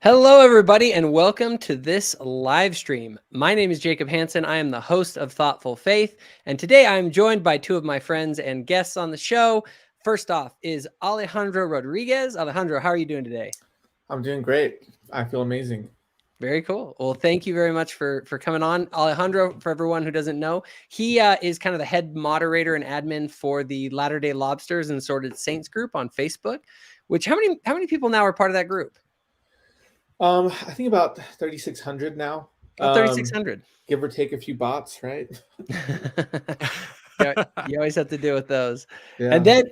Hello, everybody, and welcome to this live stream. My name is Jacob Hansen. I am the host of Thoughtful Faith, and today I am joined by two of my friends and guests on the show. First off is Alejandro Rodriguez. Alejandro, how are you doing today? I'm doing great. I feel amazing. Very cool. Well, thank you very much for coming on. Alejandro, for everyone who doesn't know, he is kind of the head moderator and admin for the Latter-day Lobsters and Sorted Saints group on Facebook. Which how many people now are part of that group? I think about 3,600 now. Oh, 3,600. Give or take a few bots, right? Yeah, you always have to deal with those. Yeah. And then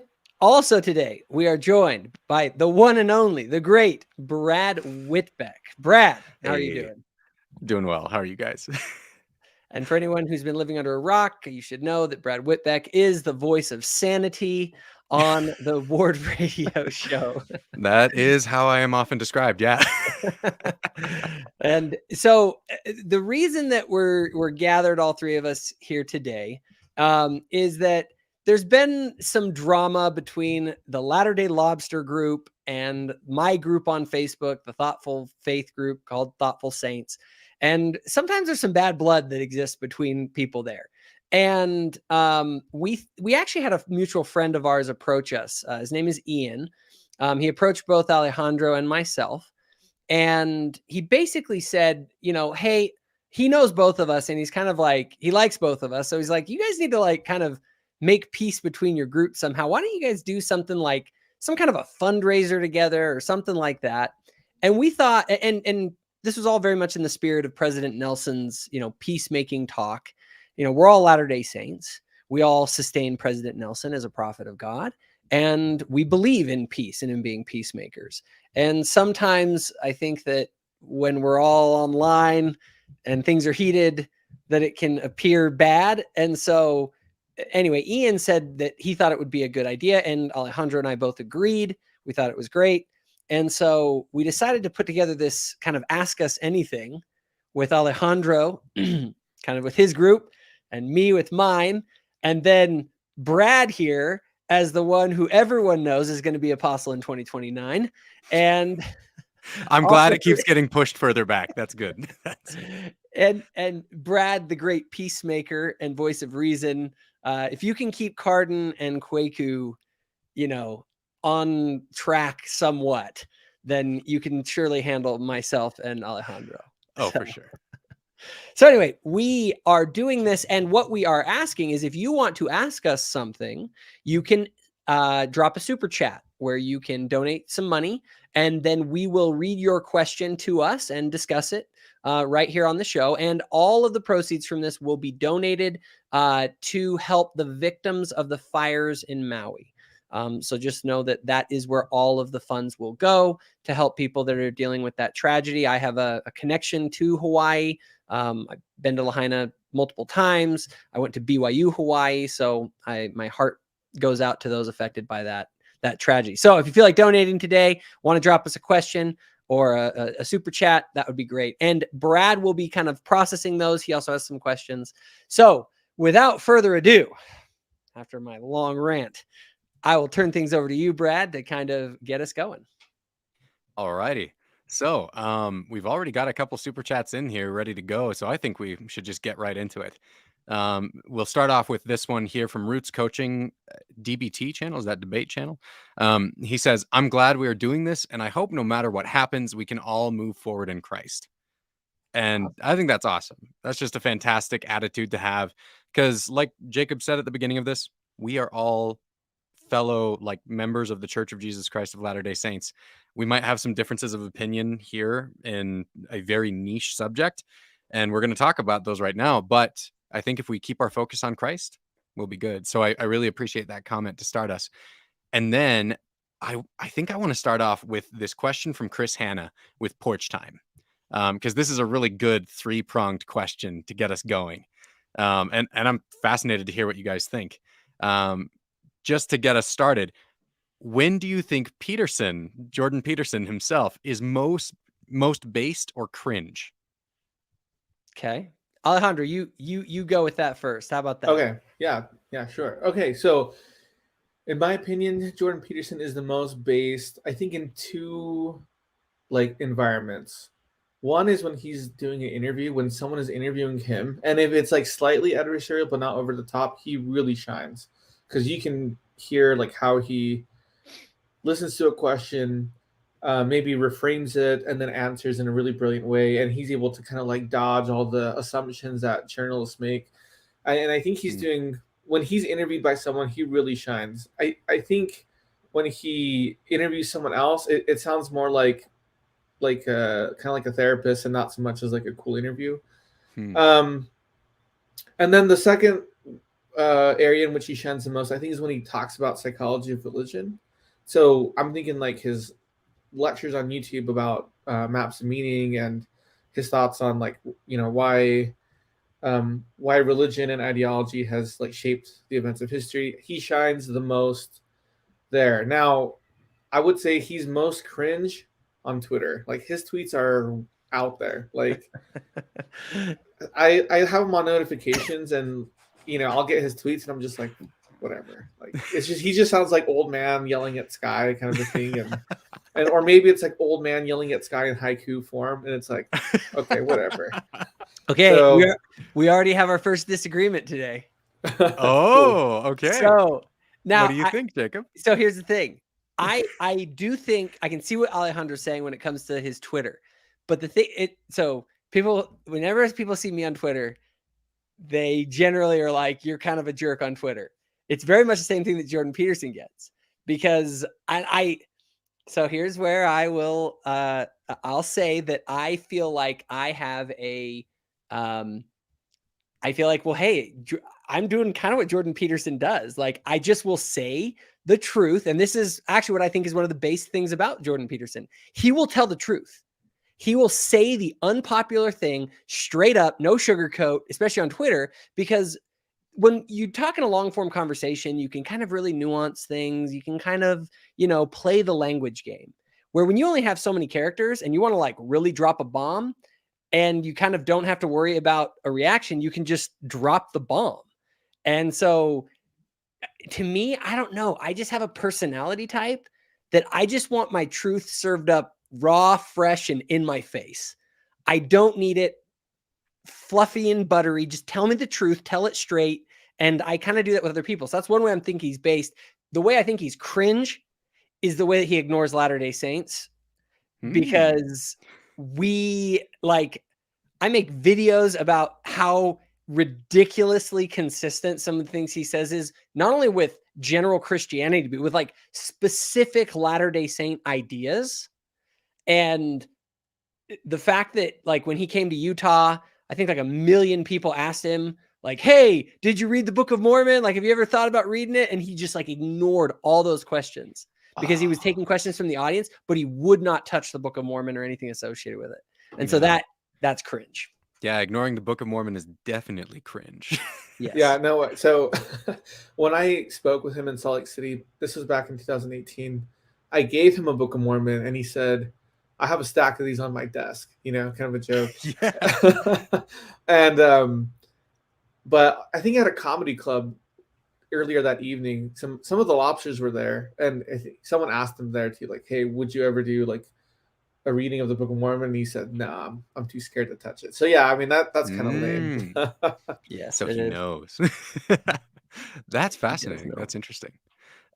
also today, we are joined by the one and only, the great Brad Whitbeck. Brad, how are you doing? Doing well. How are you guys? And for anyone who's been living under a rock, you should know that Brad Whitbeck is the voice of sanity on the Ward Radio show. That is how I am often described. Yeah. And so the reason that we're gathered, all three of us here today, is that there's been some drama between the Latter-day Lobster group and my group on Facebook, the Thoughtful Faith group called Thoughtful Saints. And sometimes there's some bad blood that exists between people there. And we actually had a mutual friend of ours approach us. His name is Ian. He approached both Alejandro and myself. And he basically said, hey, he knows both of us and he's kind of like, he likes both of us. So he's like, you guys need to like kind of make peace between your groups somehow. Why don't you guys do something like some kind of a fundraiser together or something like that? And we thought, and this was all very much in the spirit of President Nelson's, peacemaking talk. We're all Latter-day Saints. We all sustain President Nelson as a prophet of God. And we believe in peace and in being peacemakers. And sometimes I think that when we're all online and things are heated, that it can appear bad. And so anyway, Ian said that he thought it would be a good idea. And Alejandro and I both agreed. We thought it was great. And so we decided to put together this kind of Ask Us Anything with Alejandro, kind of with his group, and me with mine. And then Brad here as the one who everyone knows is going to be apostle in 2029. And I'm glad it keeps getting pushed further back. That's good. And Brad, the great peacemaker and voice of reason. If you can keep Cardin and Kwaku, on track somewhat, then you can surely handle myself and Alejandro. Oh, for sure. So anyway, we are doing this, and what we are asking is if you want to ask us something, you can drop a super chat where you can donate some money, and then we will read your question to us and discuss it right here on the show. And all of the proceeds from this will be donated to help the victims of the fires in Maui. So just know that that is where all of the funds will go to help people that are dealing with that tragedy. I have a connection to Hawaii. I've been to Lahaina multiple times. I went to BYU Hawaii, so my heart goes out to those affected by that tragedy. So if you feel like donating today, want to drop us a question or a super chat, that would be great. And Brad will be kind of processing those. He also has some questions. So without further ado, after my long rant, I will turn things over to you, Brad, to kind of get us going. All righty. So we've already got a couple super chats in here ready to go. So I think we should just get right into it. We'll start off with this one here from Roots Coaching DBT channel. Is that debate channel? He says, I'm glad we are doing this, and I hope no matter what happens, we can all move forward in Christ. And I think that's awesome. That's just a fantastic attitude to have, because like Jacob said at the beginning of this, we are all fellow like members of the Church of Jesus Christ of Latter-day Saints. We might have some differences of opinion here in a very niche subject, and we're going to talk about those right now. But I think if we keep our focus on Christ, we'll be good. So I really appreciate that comment to start us. And then I think I want to start off with this question from Chris Hanna with Porch Time, because this is a really good three-pronged question to get us going. And I'm fascinated to hear what you guys think. Just to get us started, when do you think Peterson, Jordan Peterson himself, is most based or cringe? Okay. Alejandro, you go with that first. How about that? Okay. Yeah, sure. Okay, so in my opinion, Jordan Peterson is the most based, I think, in two like environments. One is when he's doing an interview, when someone is interviewing him, and if it's like slightly adversarial but not over the top, he really shines because you can hear like how he listens to a question, maybe reframes it, and then answers in a really brilliant way, and he's able to kind of like dodge all the assumptions that journalists make. And I think he's doing, when he's interviewed by someone, he really shines. I think when he interviews someone else, it sounds more like kind of like a therapist and not so much as like a cool interview. And then the second area in which he shines the most, I think, is when he talks about psychology of religion. So I'm thinking like his lectures on YouTube about maps of meaning and his thoughts on like, you know, why religion and ideology has like shaped the events of history. He shines the most there. Now, I would say he's most cringe on Twitter. Like his tweets are out there. Like I have him on notifications, and you know, I'll get his tweets and I'm just like, whatever. Like it's just, he just sounds like old man yelling at sky kind of a thing, and or maybe it's like old man yelling at sky in haiku form, and it's like, okay, whatever. Okay, So, we already have our first disagreement today. Oh, okay. So now, what do you think, Jacob? So here's the thing. I do think I can see what Alejandro's saying when it comes to his Twitter, but the thing, so people, whenever people see me on Twitter, they generally are like, you're kind of a jerk on Twitter. It's very much the same thing that Jordan Peterson gets, because so here's where I will, I'll say that I feel like I have I feel like, well, hey, I'm doing kind of what Jordan Peterson does. Like, I just will say the truth. And this is actually what I think is one of the base things about Jordan Peterson. He will tell the truth. He will say the unpopular thing straight up, no sugarcoat, especially on Twitter, because when you talk in a long form conversation, you can kind of really nuance things. You can kind of, you know, play the language game, where when you only have so many characters and you want to like really drop a bomb, and you kind of don't have to worry about a reaction, you can just drop the bomb. And so to me, I don't know. I just have a personality type that I just want my truth served up raw, fresh, and in my face. I don't need it fluffy and buttery. Just tell me the truth, tell it straight. And I kind of do that with other people. So that's one way I'm thinking he's based. The way I think he's cringe is the way that he ignores Latter-day Saints, because I make videos about how ridiculously consistent some of the things he says is, not only with general Christianity, but with like specific Latter-day Saint ideas. And the fact that like when he came to Utah, I think like 1 million people asked him like, hey, did you read the Book of Mormon? Like, have you ever thought about reading it? And he just like ignored all those questions because he was taking questions from the audience, but he would not touch the Book of Mormon or anything associated with it. And so that's cringe. Yeah, ignoring the Book of Mormon is definitely cringe. Yes. Yeah, no. So when I spoke with him in Salt Lake City, this was back in 2018, I gave him a Book of Mormon, and he said, I have a stack of these on my desk, you know, kind of a joke. Yeah. And but I think at a comedy club earlier that evening, some of the Lobsters were there, and I think someone asked him there too, like, hey, would you ever do like a reading of the Book of Mormon? And he said, nah, I'm too scared to touch it. So yeah, I mean, that's kind of lame. Yeah. So he knows. That's fascinating. That's interesting.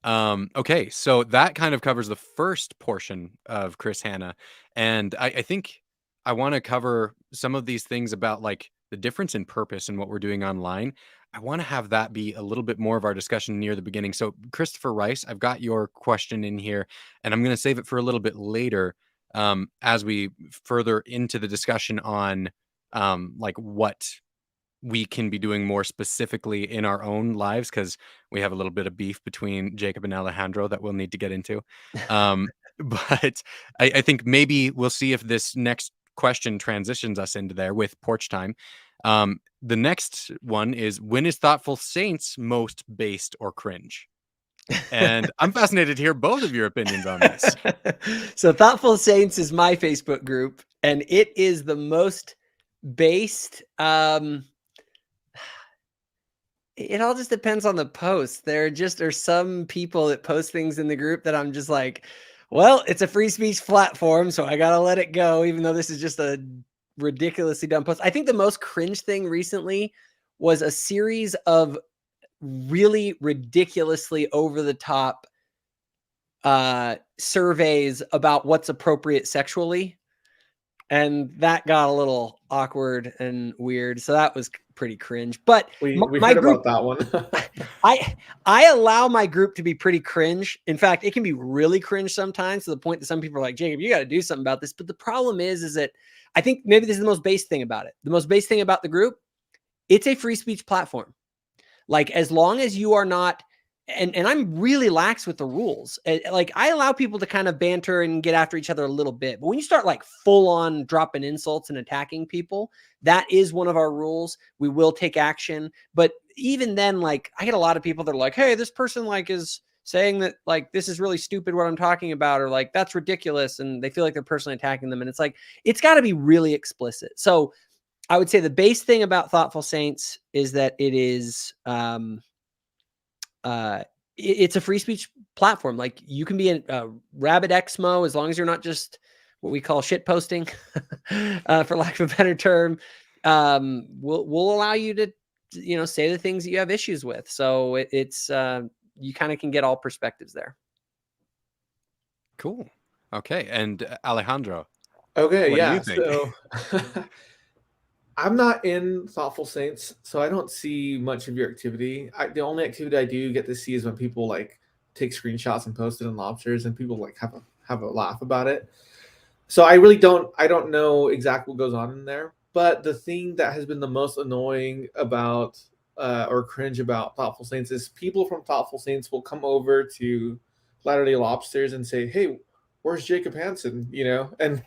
Okay, so that kind of covers the first portion of Chris Hanna. And I think I want to cover some of these things about like the difference in purpose and what we're doing online. I want to have that be a little bit more of our discussion near the beginning. So Christopher Rice, I've got your question in here, and I'm going to save it for a little bit later, as we further into the discussion on like what we can be doing more specifically in our own lives, because we have a little bit of beef between Jacob and Alejandro that we'll need to get into. But I think maybe we'll see if this next question transitions us into there with porch time. The next one is, when is Thoughtful Saints most based or cringe? And I'm fascinated to hear both of your opinions on this. So Thoughtful Saints is my Facebook group, and it is the most based. It all just depends on the post. There just are some people that post things in the group that I'm just like, Well, it's a free speech platform, so I gotta let it go, even though this is just a ridiculously dumb post. I think the most cringe thing recently was a series of really ridiculously over the top surveys about what's appropriate sexually. And that got a little awkward and weird. So that was pretty cringe. But We my heard group, about that one. I allow my group to be pretty cringe. In fact, it can be really cringe sometimes, to the point that some people are like, Jacob, you got to do something about this. But the problem is that I think maybe this is the most base thing about it. The most base thing about the group, it's a free speech platform. Like, as long as you are not, and I'm really lax with the rules. Like, I allow people to kind of banter and get after each other a little bit. But when you start like full on dropping insults and attacking people, that is one of our rules. We will take action. But even then, like, I get a lot of people that are like, hey, this person like is saying that like this is really stupid what I'm talking about, or like that's ridiculous, and they feel like they're personally attacking them. And it's like, it's got to be really explicit. So I would say the base thing about Thoughtful Saints is that it is it's a free speech platform. Like, you can be a rabid exmo as long as you're not just what we call shit posting, for lack of a better term. We'll allow you to, say the things that you have issues with. So it's you kind of can get all perspectives there. Cool. Okay. And Alejandro, Okay, what do yeah. you think? So I'm not in Thoughtful Saints, so I don't see much of your activity. The only activity I do get to see is when people like take screenshots and post it in Lobsters, and people like have a laugh about it. So I really don't know exactly what goes on in there. But the thing that has been the most annoying about or cringe about Thoughtful Saints is people from Thoughtful Saints will come over to Latter-day Lobsters and say, "Hey, where's Jacob Hansen?" And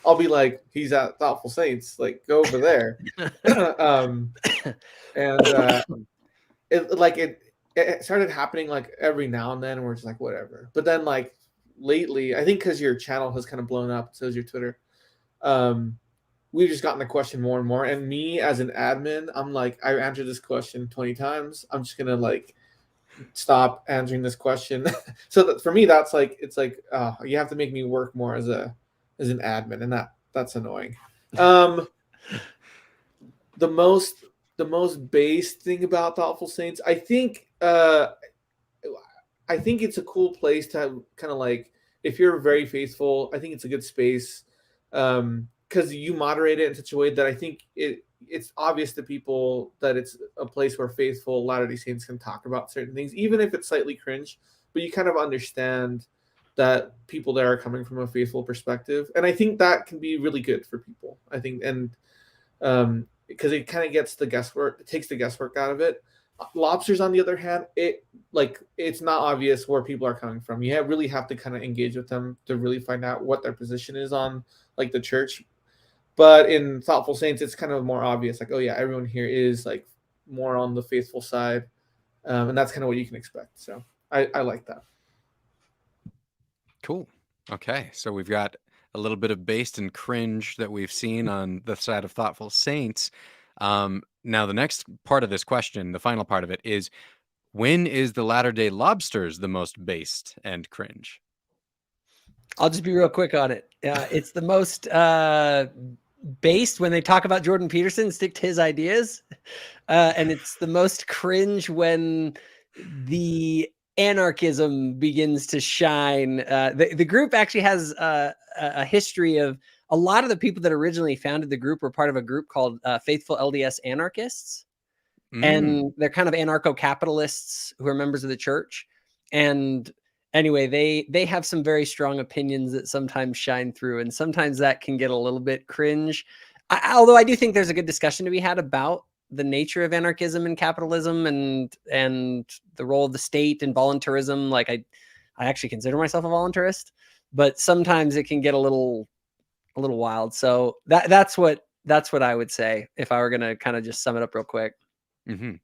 I'll be like, "He's at Thoughtful Saints. Like, go over there." And it started happening like every now and then, and we're just like, whatever. But then like lately, I think because your channel has kind of blown up, so is your Twitter. We've just gotten the question more and more. And me as an admin, I'm like, I answered this question 20 times. I'm just gonna like stop answering this question. So that for me, that's like, it's like you have to make me work more as an admin, and that's annoying. The most base thing about Thoughtful Saints, I think it's a cool place to have, kind of like, if you're very faithful, I think it's a good space, because you moderate it in such a way that I think it's obvious to people that it's a place where faithful Latter-day Saints can talk about certain things, even if it's slightly cringe, but you kind of understand that people there are coming from a faithful perspective. And I think that can be really good for people, I think. And because it kind of gets the guesswork, it takes the guesswork out of it. Lobsters, on the other hand, it's not obvious where people are coming from. You really have to kind of engage with them to really find out what their position is on like the church. But in Thoughtful Saints, it's kind of more obvious, like, oh yeah, everyone here is like more on the faithful side, and that's kind of what you can expect. So I like that. Cool. Okay, so we've got a little bit of based and cringe that we've seen on the side of Thoughtful Saints. Now, the next part of this question, the final part of it, is, when is the Latter-day Lobsters the most based and cringe? I'll just be real quick on it. It's the most based when they talk about Jordan Peterson, stick to his ideas. And it's the most cringe when the anarchism begins to shine. The group actually has a history of, a lot of the people that originally founded the group were part of a group called Faithful LDS Anarchists. And they're kind of anarcho-capitalists who are members of the church. And anyway, they have some very strong opinions that sometimes shine through, and sometimes that can get a little bit cringe. Although I do think there's a good discussion to be had about the nature of anarchism and capitalism, and the role of the state and voluntarism. Like, I actually consider myself a voluntarist, but sometimes it can get a little wild. So that's what I would say if I were going to kind of just sum it up real quick. Mm-hmm.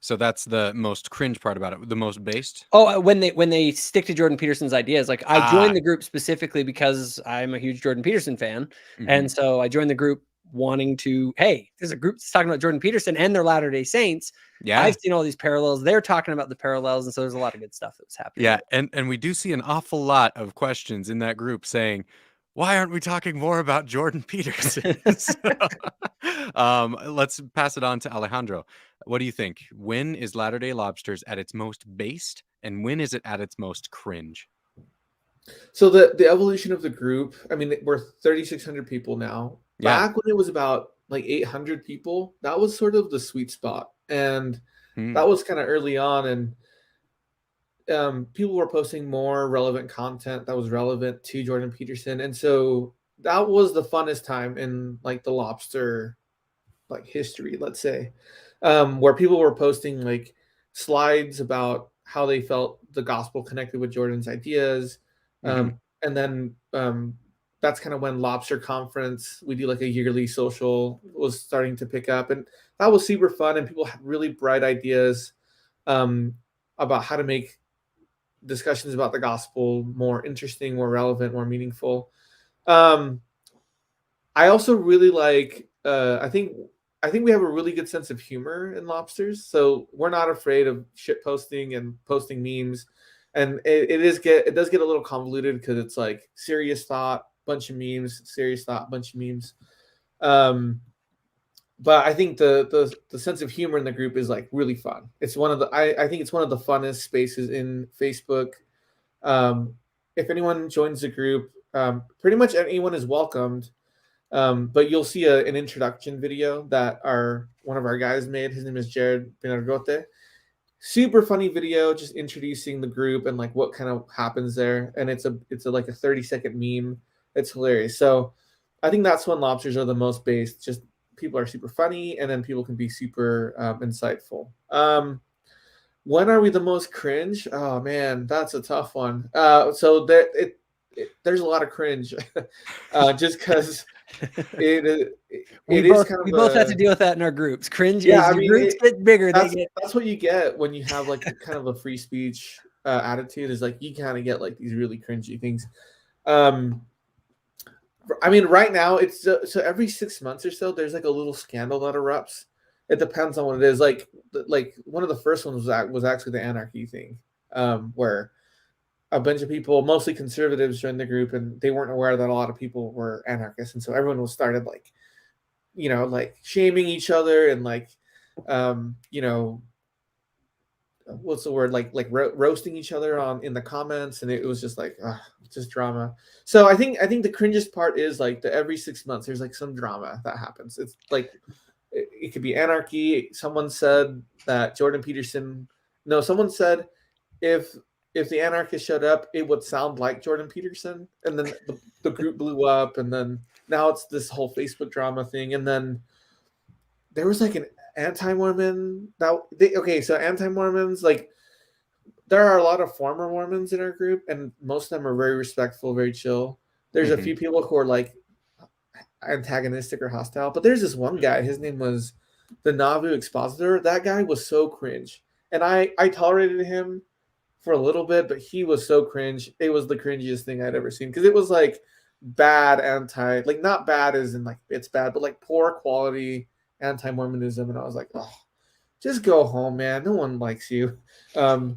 So that's the most cringe part about it. The most based? Oh, when they stick to Jordan Peterson's ideas. Like, I joined the group specifically because I'm a huge Jordan Peterson fan. Mm-hmm. And so I joined the group wanting to, hey, there's a group that's talking about Jordan Peterson and their Latter-day Saints. Yeah. I've seen all these parallels. They're talking about the parallels. And so there's a lot of good stuff that was happening. Yeah. And we do see an awful lot of questions in that group saying, why aren't we talking more about Jordan Peterson? Let's pass it on to Alejandro. What do you think? When is Latter-day Lobsters at its most based, and when is it at its most cringe? So the evolution of the group, I mean, we're 3,600 people now. Yeah. Back when it was about like 800 people, that was sort of the sweet spot. And that was kind of early on. And people were posting more relevant content that was relevant to Jordan Peterson. And so that was the funnest time in like the lobster like history, let's say, where people were posting like slides about how they felt the gospel connected with Jordan's ideas. And then that's kind of when Lobster Conference, we do like a yearly social, was starting to pick up. And that was super fun. And people had really bright ideas about how to make discussions about the gospel more interesting, more relevant, more meaningful. I also really like, I think we have a really good sense of humor in Lobsters. So we're not afraid of shit posting and posting memes. And it does get a little convoluted because it's like serious thought, bunch of memes, serious thought, bunch of memes. But I think the sense of humor in the group is like really fun. It's one of the I think it's one of the funnest spaces in Facebook. If anyone joins the group, pretty much anyone is welcomed. But you'll see an introduction video that one of our guys made. His name is Jared Benargote. Super funny video, just introducing the group and like what kind of happens there. And it's like a 30-second meme. It's hilarious. So I think that's when Lobsters are the most based. Just people are super funny, and then people can be super insightful. When are we the most cringe? Oh man, that's a tough one. So there's a lot of cringe, just because we both have to deal with that in our groups. Cringe is groups get bigger. That's what you get when you have like kind of a free speech attitude, is like you kind of get like these really cringy things. I mean, right now it's so every 6 months or so, there's like a little scandal that erupts. It depends on what it is. Like one of the first ones was actually the anarchy thing, where a bunch of people, mostly conservatives, joined the group, and they weren't aware that a lot of people were anarchists, and so everyone was started like, like shaming each other and like, what's the word, like roasting each other in the comments, and it was just like just drama. So I think the cringiest part is like every 6 months there's like some drama that happens. It's like it could be anarchy. Someone said that Jordan Peterson. No, someone said if the anarchist showed up, it would sound like Jordan Peterson, and then the group blew up, and then now it's this whole Facebook drama thing, and then there was like an anti-Mormon so anti-Mormons, like there are a lot of former Mormons in our group, and most of them are very respectful, very chill. There's a few people who are like antagonistic or hostile, but there's this one guy, his name was the Nauvoo Expositor. That guy was so cringe, and I tolerated him for a little bit, but he was so cringe. It was the cringiest thing I'd ever seen, because it was like bad like not bad as in like it's bad, but like poor quality anti-Mormonism, and I was like, oh, just go home, man. No one likes you. But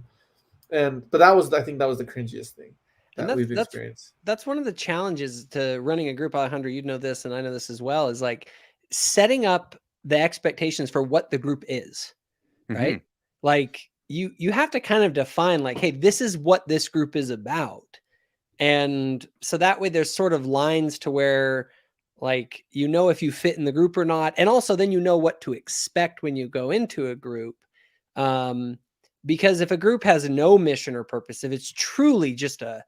I think that was the cringiest thing that we've experienced. That's one of the challenges to running a group. Alejandro, you know this, and I know this as well, is like setting up the expectations for what the group is, right? Like you have to kind of define like, hey, this is what this group is about. And so that way there's sort of lines to where like, if you fit in the group or not. And also then what to expect when you go into a group. Because if a group has no mission or purpose, if it's truly just a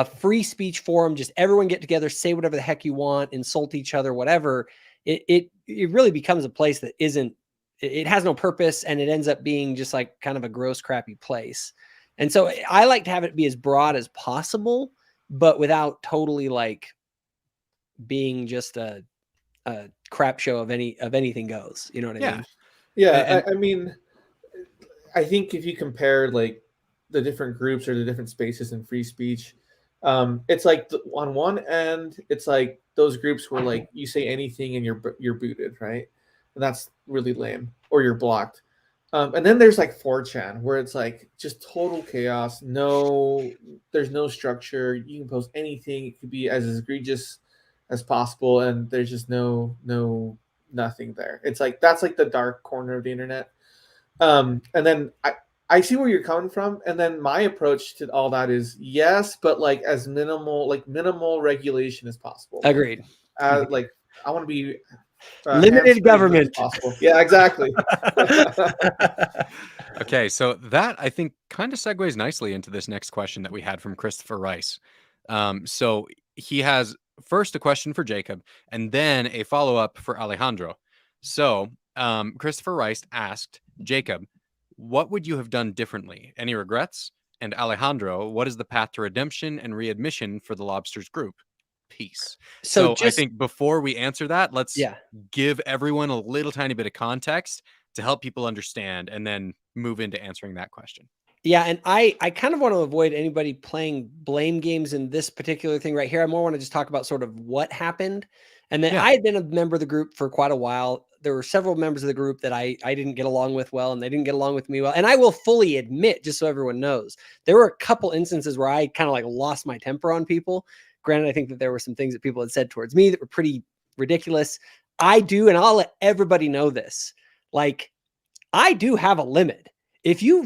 free speech forum, just everyone get together, say whatever the heck you want, insult each other, whatever, it really becomes a place that it has no purpose, and it ends up being just like kind of a gross, crappy place. And so I like to have it be as broad as possible, but without totally like being just a crap show of anything goes. You know what I mean? Yeah. I mean, I think if you compare like the different groups or the different spaces in free speech, It's like on one end, it's like those groups where like you say anything and you're booted, right? And that's really lame, or you're blocked. And then there's like 4chan, where it's like just total chaos. There's no structure. You can post anything. It could be as egregious as possible, and there's just nothing there. It's like that's like the dark corner of the internet. And then I see where you're coming from, and then my approach to all that is yes, but like as minimal regulation as possible. Agreed. Like I want to be limited government as possible. Yeah, exactly. Okay, so that I think kind of segues nicely into this next question that we had from Christopher Rice. So he has first a question for Jacob and then a follow-up for Alejandro. So Christopher Rice asked, Jacob, what would you have done differently? Any regrets? And Alejandro, what is the path to redemption and readmission for the Lobsters group? Peace. So I think before we answer that, let's give everyone a little tiny bit of context to help people understand, and then move into answering that question. Yeah, and I kind of want to avoid anybody playing blame games in this particular thing right here. I more want to just talk about sort of what happened. And then I had been a member of the group for quite a while. There were several members of the group that I didn't get along with well, and they didn't get along with me well. And I will fully admit, just so everyone knows, there were a couple instances where I kind of like lost my temper on people. Granted, I think that there were some things that people had said towards me that were pretty ridiculous. I do, and I'll let everybody know this. Like, I do have a limit. If you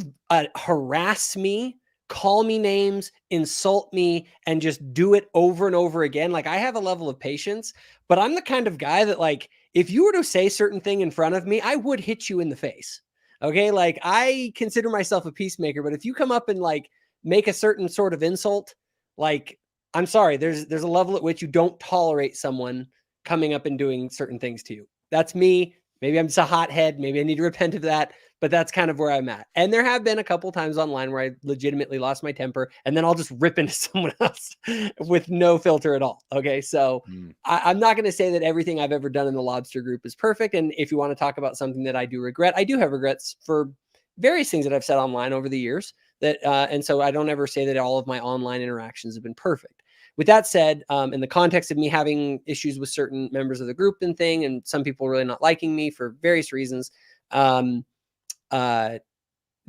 harass me, call me names, insult me, and just do it over and over again, like I have a level of patience, but I'm the kind of guy that like, if you were to say certain thing in front of me, I would hit you in the face. Okay. Like I consider myself a peacemaker, but if you come up and like make a certain sort of insult, like I'm sorry, there's a level at which you don't tolerate someone coming up and doing certain things to you. That's me. Maybe I'm just a hothead. Maybe I need to repent of that, but that's kind of where I'm at. And there have been a couple times online where I legitimately lost my temper, and then I'll just rip into someone else with no filter at all. Okay. So I'm not going to say that everything I've ever done in the Lobster group is perfect. And if you want to talk about something that I do regret, I do have regrets for various things that I've said online over the years that, and so I don't ever say that all of my online interactions have been perfect. With that said, in the context of me having issues with certain members of the group and thing, and some people really not liking me for various reasons, there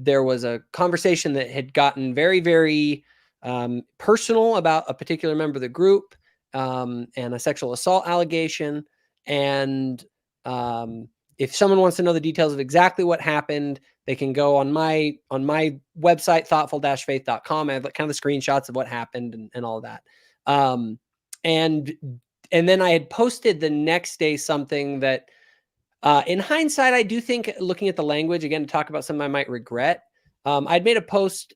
was a conversation that had gotten very, very personal about a particular member of the group and a sexual assault allegation. And if someone wants to know the details of exactly what happened, they can go on my website, thoughtful-faith.com. I have kind of the screenshots of what happened and all of that. And then I had posted the next day something that, in hindsight, I do think, looking at the language again, to talk about something I might regret. I'd made a post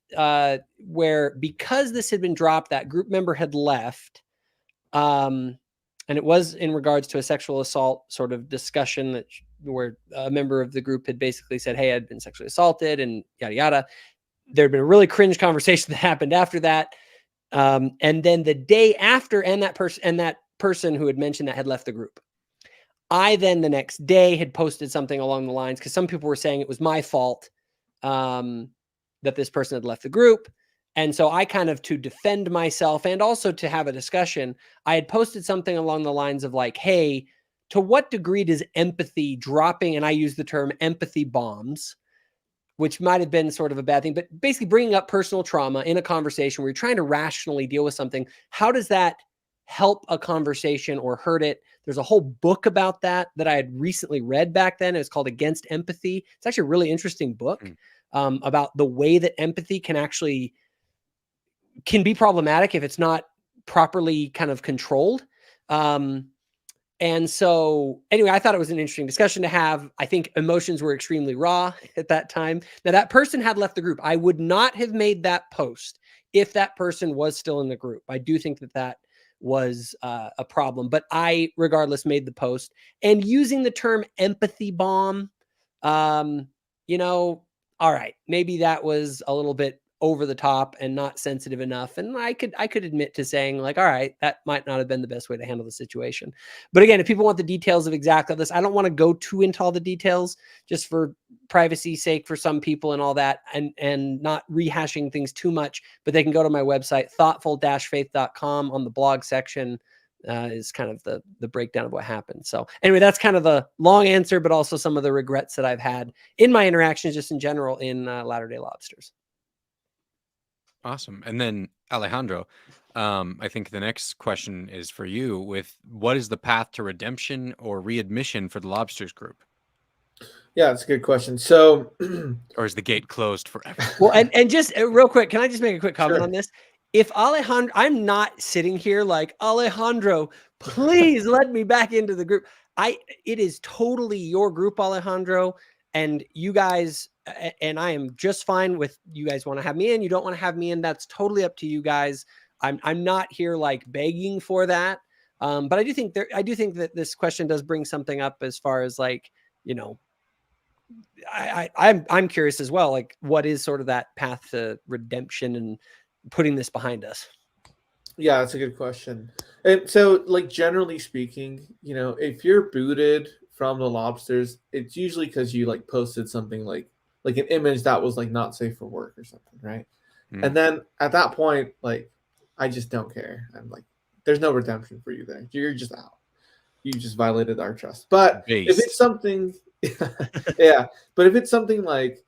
where, because this had been dropped, that group member had left. And it was in regards to a sexual assault sort of discussion where a member of the group had basically said, hey, I'd been sexually assaulted and yada, yada. There'd been a really cringe conversation that happened after that. And then the day after, and that person who had mentioned that had left the group. I then the next day had posted something along the lines, because some people were saying it was my fault that this person had left the group. And so I kind of, to defend myself and also to have a discussion, I had posted something along the lines of like, hey, to what degree does empathy dropping, and I use the term empathy bombs, which might have been sort of a bad thing, but basically bringing up personal trauma in a conversation where you're trying to rationally deal with something, how does that help a conversation or hurt it? There's a whole book about that I had recently read back then. It's called Against Empathy. It's actually a really interesting book about the way that empathy can be problematic if it's not properly kind of controlled. And so anyway, I thought it was an interesting discussion to have. I think emotions were extremely raw at that time. Now, that person had left the group. I would not have made that post if that person was still in the group. I do think that was a problem, but I regardless made the post. And using the term empathy bomb, all right, maybe that was a little bit over the top and not sensitive enough. And I could admit to saying like, all right, that might not have been the best way to handle the situation. But again, if people want the details of exactly this, I don't want to go too into all the details just for privacy's sake for some people and all that, and not rehashing things too much, but they can go to my website, thoughtful-faith.com. On the blog section is kind of the breakdown of what happened. So anyway, that's kind of the long answer, but also some of the regrets that I've had in my interactions just in general in Latter-day Lobsters. Awesome. And then Alejandro, I think the next question is for you with what is the path to redemption or readmission for the Lobsters group? Yeah, that's a good question. So, or is the gate closed forever? Well, and just real quick, can I just make a quick comment Sure. on this? If Alejandro, I'm not sitting here like, Alejandro, please let me back into the group. It is totally your group, Alejandro, and you guys, and I am just fine with you guys want to have me in. You don't want to have me in. That's totally up to you guys. I'm not here like begging for that. But I do think that this question does bring something up as far as like, you know, I'm curious as well, like what is sort of that path to redemption and putting this behind us? Yeah, that's a good question. And so, like, generally speaking, you know, if you're booted from the Lobsters, it's usually because you like posted something like an image that was like not safe for work or something, right? And then at that point, like, I just don't care. I'm like, there's no redemption for you there. You're just out. You just violated our trust. But if it's something, yeah, but if it's something like,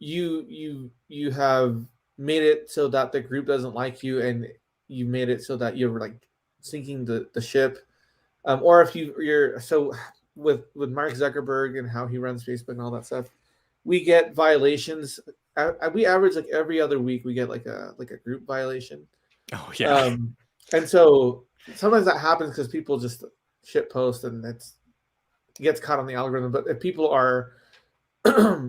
you have made it so that the group doesn't like you, and you made it so that you're like sinking the ship, or if you're so with Mark Zuckerberg and how he runs Facebook and all that stuff, we get violations. We average like every other week we get like a group violation. Oh yeah. And so sometimes that happens because people just shit post and it gets caught on the algorithm. But if people are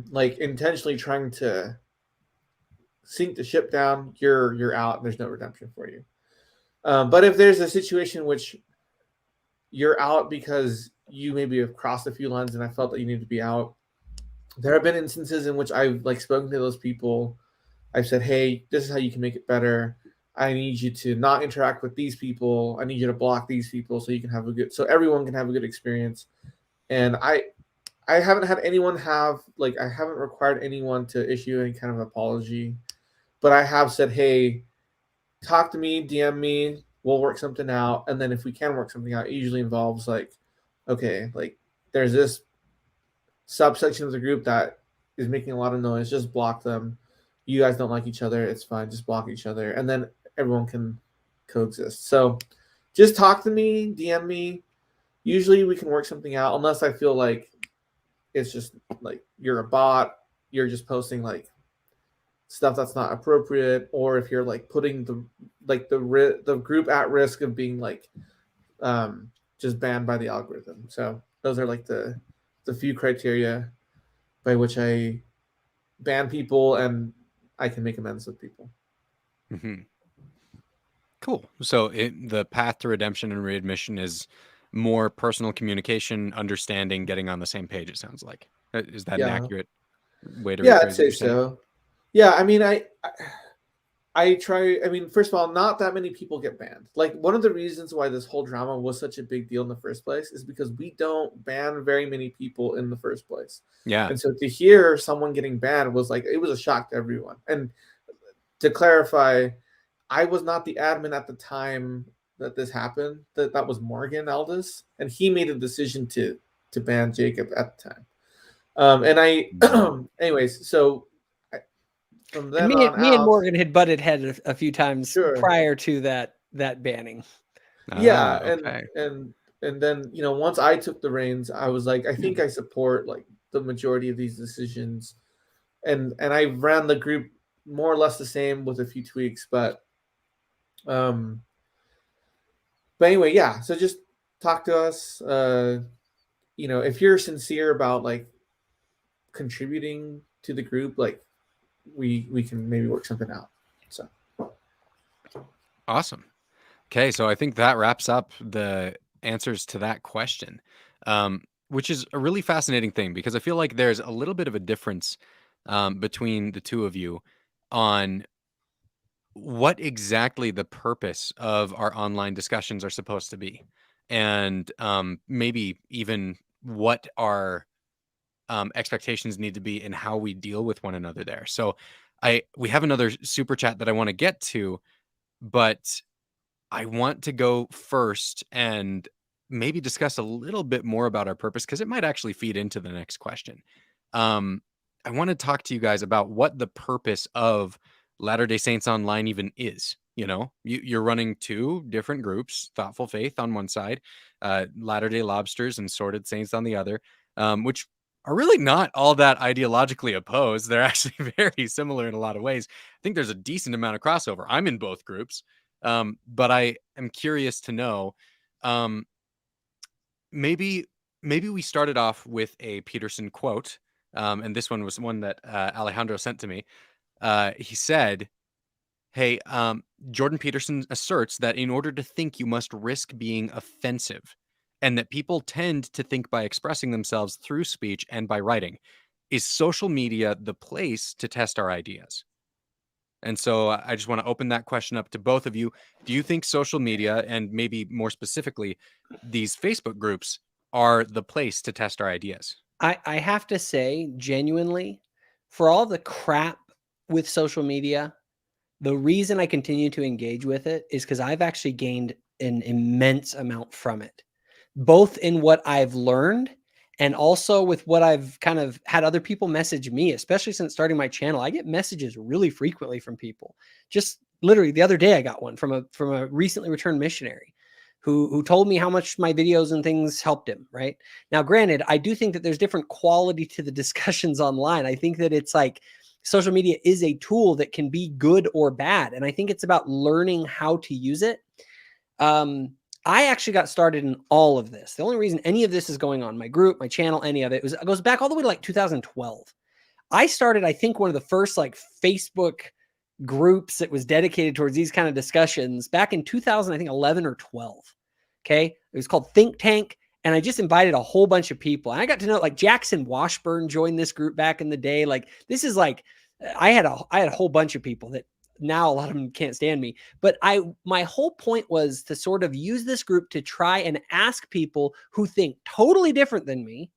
like intentionally trying to sink the ship down, you're out and there's no redemption for you. But if there's a situation in which you're out because you maybe have crossed a few lines and I felt that you need to be out, there have been instances in which I've like spoken to those people. I've said, hey, this is how you can make it better. I need you to not interact with these people. I need you to block these people so you can have so everyone can have a good experience. And I haven't had anyone I haven't required anyone to issue any kind of apology, but I have said, hey, talk to me, DM me, we'll work something out. And then if we can work something out, it usually involves like, okay, like there's this subsection of the group that is making a lot of noise, just block them. You guys don't like each other, it's fine, just block each other. And then everyone can coexist. So just talk to me, DM me. Usually we can work something out, unless I feel like it's just like you're a bot, you're just posting like stuff that's not appropriate, or if you're like putting the group at risk of being like just banned by the algorithm. So those are like the few criteria by which I ban people and I can make amends with people. Mm-hmm. Cool. So the path to redemption and readmission is more personal communication, understanding, getting on the same page, it sounds like. Is that an accurate way to rephrase I'd say so. Yeah, I mean, I try. I mean, first of all, not that many people get banned. Like, one of the reasons why this whole drama was such a big deal in the first place is because we don't ban very many people in the first place. Yeah. And so to hear someone getting banned was like, it was a shock to everyone. And to clarify, I was not the admin at the time that this happened. That was Morgan Aldis, and he made a decision to ban Jacob at the time. And I, anyways, so from then me on and Morgan had butted head a few times prior to that banning. Yeah, okay. and then, you know, once I took the reins, I was like, I think I support like the majority of these decisions, and I ran the group more or less the same with a few tweaks, but anyway, yeah. So just talk to us. You know, if you're sincere about like contributing to the group, like we can maybe work something out. So awesome. Okay, so I think that wraps up the answers to that question, which is a really fascinating thing because I feel like there's a little bit of a difference between the two of you on what exactly the purpose of our online discussions are supposed to be, and maybe even what our expectations need to be in how we deal with one another there. So we have another super chat that I want to get to, but I want to go first and maybe discuss a little bit more about our purpose, because it might actually feed into the next question. I want to talk to you guys about what the purpose of Latter-day Saints Online even is. You know, you're running two different groups, Thoughtful Faith on one side, Latter-day Lobsters and Sordid Saints on the other, which are really not all that ideologically opposed. They're actually very similar in a lot of ways. I think there's a decent amount of crossover. I'm in both groups. But I am curious to know, maybe we started off with a Peterson quote, and this one was one that Alejandro sent to me. He said, hey, Jordan Peterson asserts that in order to think, you must risk being offensive, and that people tend to think by expressing themselves through speech and by writing. Is social media the place to test our ideas? And so I just want to open that question up to both of you. Do you think social media, and maybe more specifically, these Facebook groups, are the place to test our ideas? I have to say, genuinely, for all the crap with social media, the reason I continue to engage with it is because I've actually gained an immense amount from it, both in what I've learned and also with what I've kind of had other people message me, especially since starting my channel. I get messages really frequently from people. Just literally the other day, I got one from a recently returned missionary who told me how much my videos and things helped him. Right now, granted, I do think that there's different quality to the discussions online. I think that it's like social media is a tool that can be good or bad, and I think it's about learning how to use it. I actually got started in all of this. The only reason any of this is going on, my group, my channel, any of it, goes back all the way to like 2012. I started, I think, one of the first like Facebook groups that was dedicated towards these kind of discussions back in 2000, I think 11 or 12. Okay. It was called Think Tank. And I just invited a whole bunch of people. And I got to know, like, Jackson Washburn joined this group back in the day. Like, this is like, I had a whole bunch of people that now a lot of them can't stand me. But my whole point was to sort of use this group to try and ask people who think totally different than me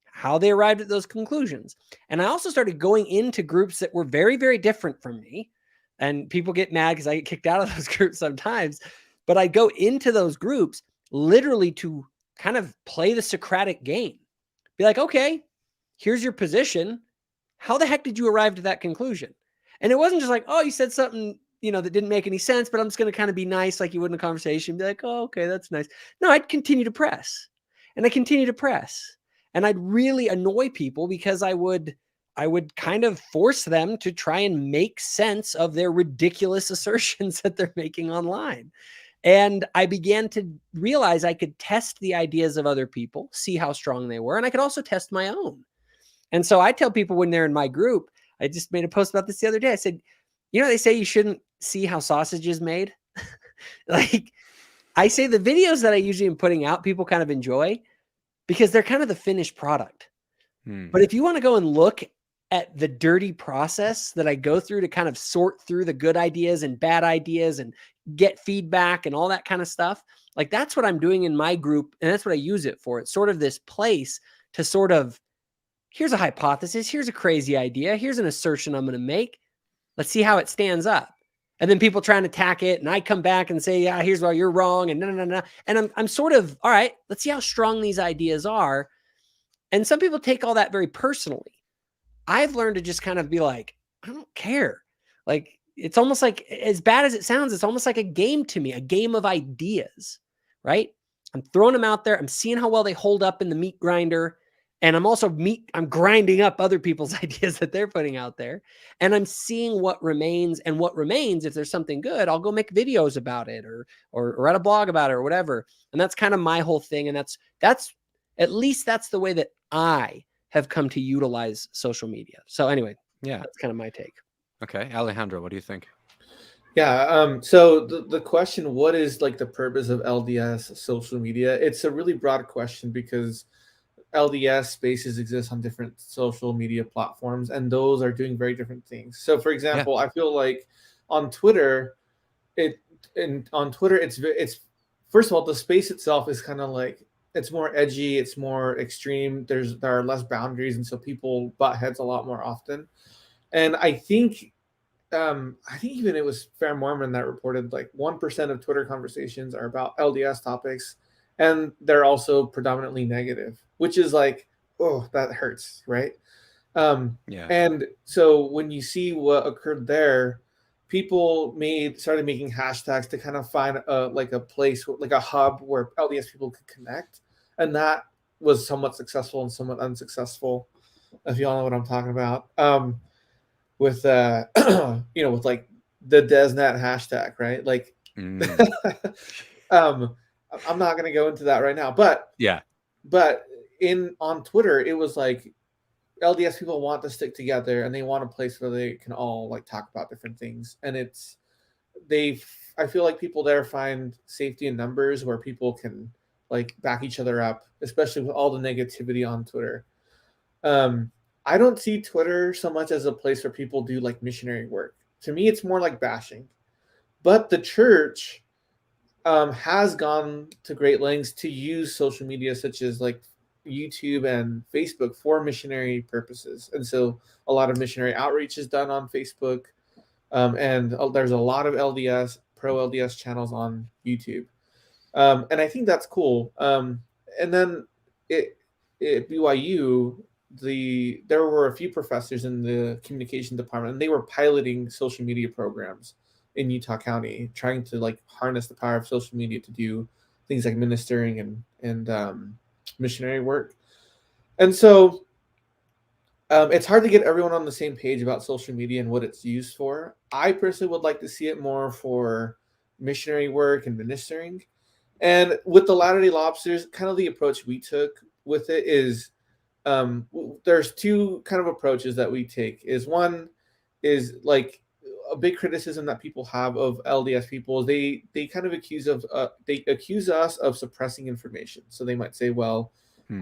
how they arrived at those conclusions. And I also started going into groups that were very, very different from me. And people get mad because I get kicked out of those groups sometimes. But I go into those groups literally to kind of play the Socratic game. Be like, okay, here's your position. How the heck did you arrive to that conclusion? And it wasn't just like, oh, you said something, that didn't make any sense, but I'm just going to kind of be nice like you would in a conversation. Be like, oh, okay, that's nice. No, I'd continue to press. And I continue to press. And I'd really annoy people because I would kind of force them to try and make sense of their ridiculous assertions that they're making online. And I began to realize I could test the ideas of other people, see how strong they were, and I could also test my own. And so I tell people when they're in my group, I just made a post about this the other day. I said, they say you shouldn't see how sausage is made. Like, I say the videos that I usually am putting out, people kind of enjoy because they're kind of the finished product. But if you want to go and look at the dirty process that I go through to kind of sort through the good ideas and bad ideas and get feedback and all that kind of stuff, like, that's what I'm doing in my group. And that's what I use it for. It's sort of this place to sort of, here's a hypothesis, here's a crazy idea, here's an assertion I'm going to make. Let's see how it stands up. And then people try and attack it, and I come back and say, yeah, here's why you're wrong, and no. And I'm sort of, all right, let's see how strong these ideas are. And some people take all that very personally. I've learned to just kind of be like, I don't care. Like, it's almost like, as bad as it sounds, it's almost like a game to me, a game of ideas, right? I'm throwing them out there. I'm seeing how well they hold up in the meat grinder. And I'm grinding up other people's ideas that they're putting out there. And I'm seeing what remains, and what remains, if there's something good, I'll go make videos about it or write a blog about it or whatever. And that's kind of my whole thing. And that's at least that's the way that I have come to utilize social media. So anyway, yeah, that's kind of my take. Okay. Alejandro, what do you think? Yeah. So the question, what is like the purpose of LDS social media? It's a really broad question because LDS spaces exist on different social media platforms, and those are doing very different things. So, for example, I feel like on Twitter, it's first of all, the space itself is kind of like, it's more edgy, it's more extreme. There are less boundaries, and so people butt heads a lot more often. And I think even it was Fair Mormon that reported like 1% of Twitter conversations are about LDS topics, and they're also predominantly negative, which is like, oh, that hurts, right? And so when you see what occurred there, people started making hashtags to kind of find a place, like a hub where LDS people could connect, and that was somewhat successful and somewhat unsuccessful, if you all know what I'm talking about. With with like the DesNet hashtag, right? Like, I'm not going to go into that right now, but on Twitter, it was like LDS people want to stick together, and they want a place where they can all like talk about different things. And I feel like people there find safety in numbers where people can like back each other up, especially with all the negativity on Twitter. I don't see Twitter so much as a place where people do like missionary work. To me, it's more like bashing. But the church has gone to great lengths to use social media such as like YouTube and Facebook for missionary purposes. And so a lot of missionary outreach is done on Facebook. And there's a lot of pro LDS channels on YouTube. And I think that's cool. And then at BYU, there were a few professors in the communication department, and they were piloting social media programs in Utah County, trying to like harness the power of social media to do things like ministering and missionary work. And so it's hard to get everyone on the same page about social media and what it's used for. I personally would like to see it more for missionary work and ministering. And with the Latter-day Lobsters, kind of the approach we took with it is, there's two kind of approaches that we take. One is like a big criticism that people have of LDS people. They kind of accuse us of suppressing information. So they might say, well,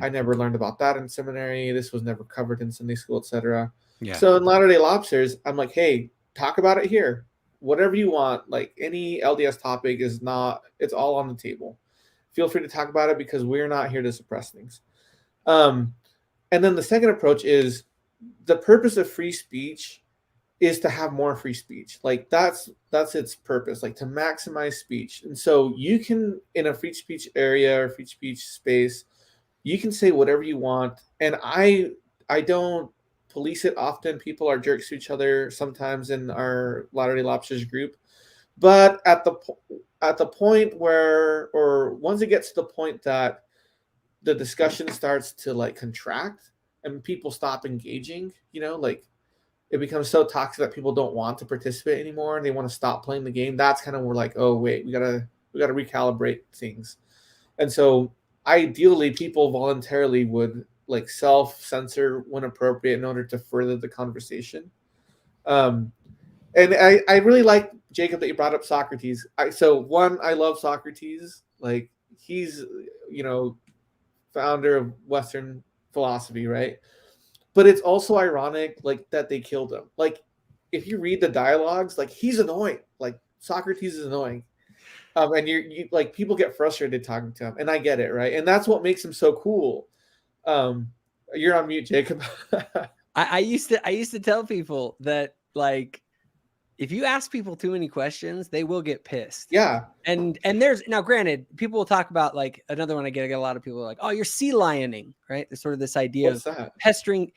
I never learned about that in seminary. This was never covered in Sunday school, etc. So in Latter-day Lobsters, I'm like, hey, talk about it here. Whatever you want, like any LDS topic it's all on the table. Feel free to talk about it because we're not here to suppress things. And then the second approach is the purpose of free speech is to have more free speech. Like that's its purpose, like to maximize speech. And so you can, in a free speech area or free speech space, you can say whatever you want. And I don't police it often. People are jerks to each other sometimes in our Latter-day Lobsters group. But at the point where, or once it gets to the point that the discussion starts to like contract and people stop engaging, like it becomes so toxic that people don't want to participate anymore and they want to stop playing the game. That's kind of where like, oh wait, we gotta recalibrate things. And so ideally people voluntarily would like self-censor when appropriate in order to further the conversation. And I really like, Jacob, that you brought up Socrates. I love Socrates. Like he's, founder of Western philosophy, right? But it's also ironic, like that they killed him. Like if you read the dialogues, like he's annoying. Like Socrates is annoying. And you like people get frustrated talking to him, and I get it, right? And that's what makes him so cool. You're on mute, Jacob. I used to tell people that like if you ask people too many questions, they will get pissed. Yeah. And there's now, granted, people will talk about like another one. I get a lot of people like, oh, you're sea lioning, right? There's sort of this idea What's of that? pestering.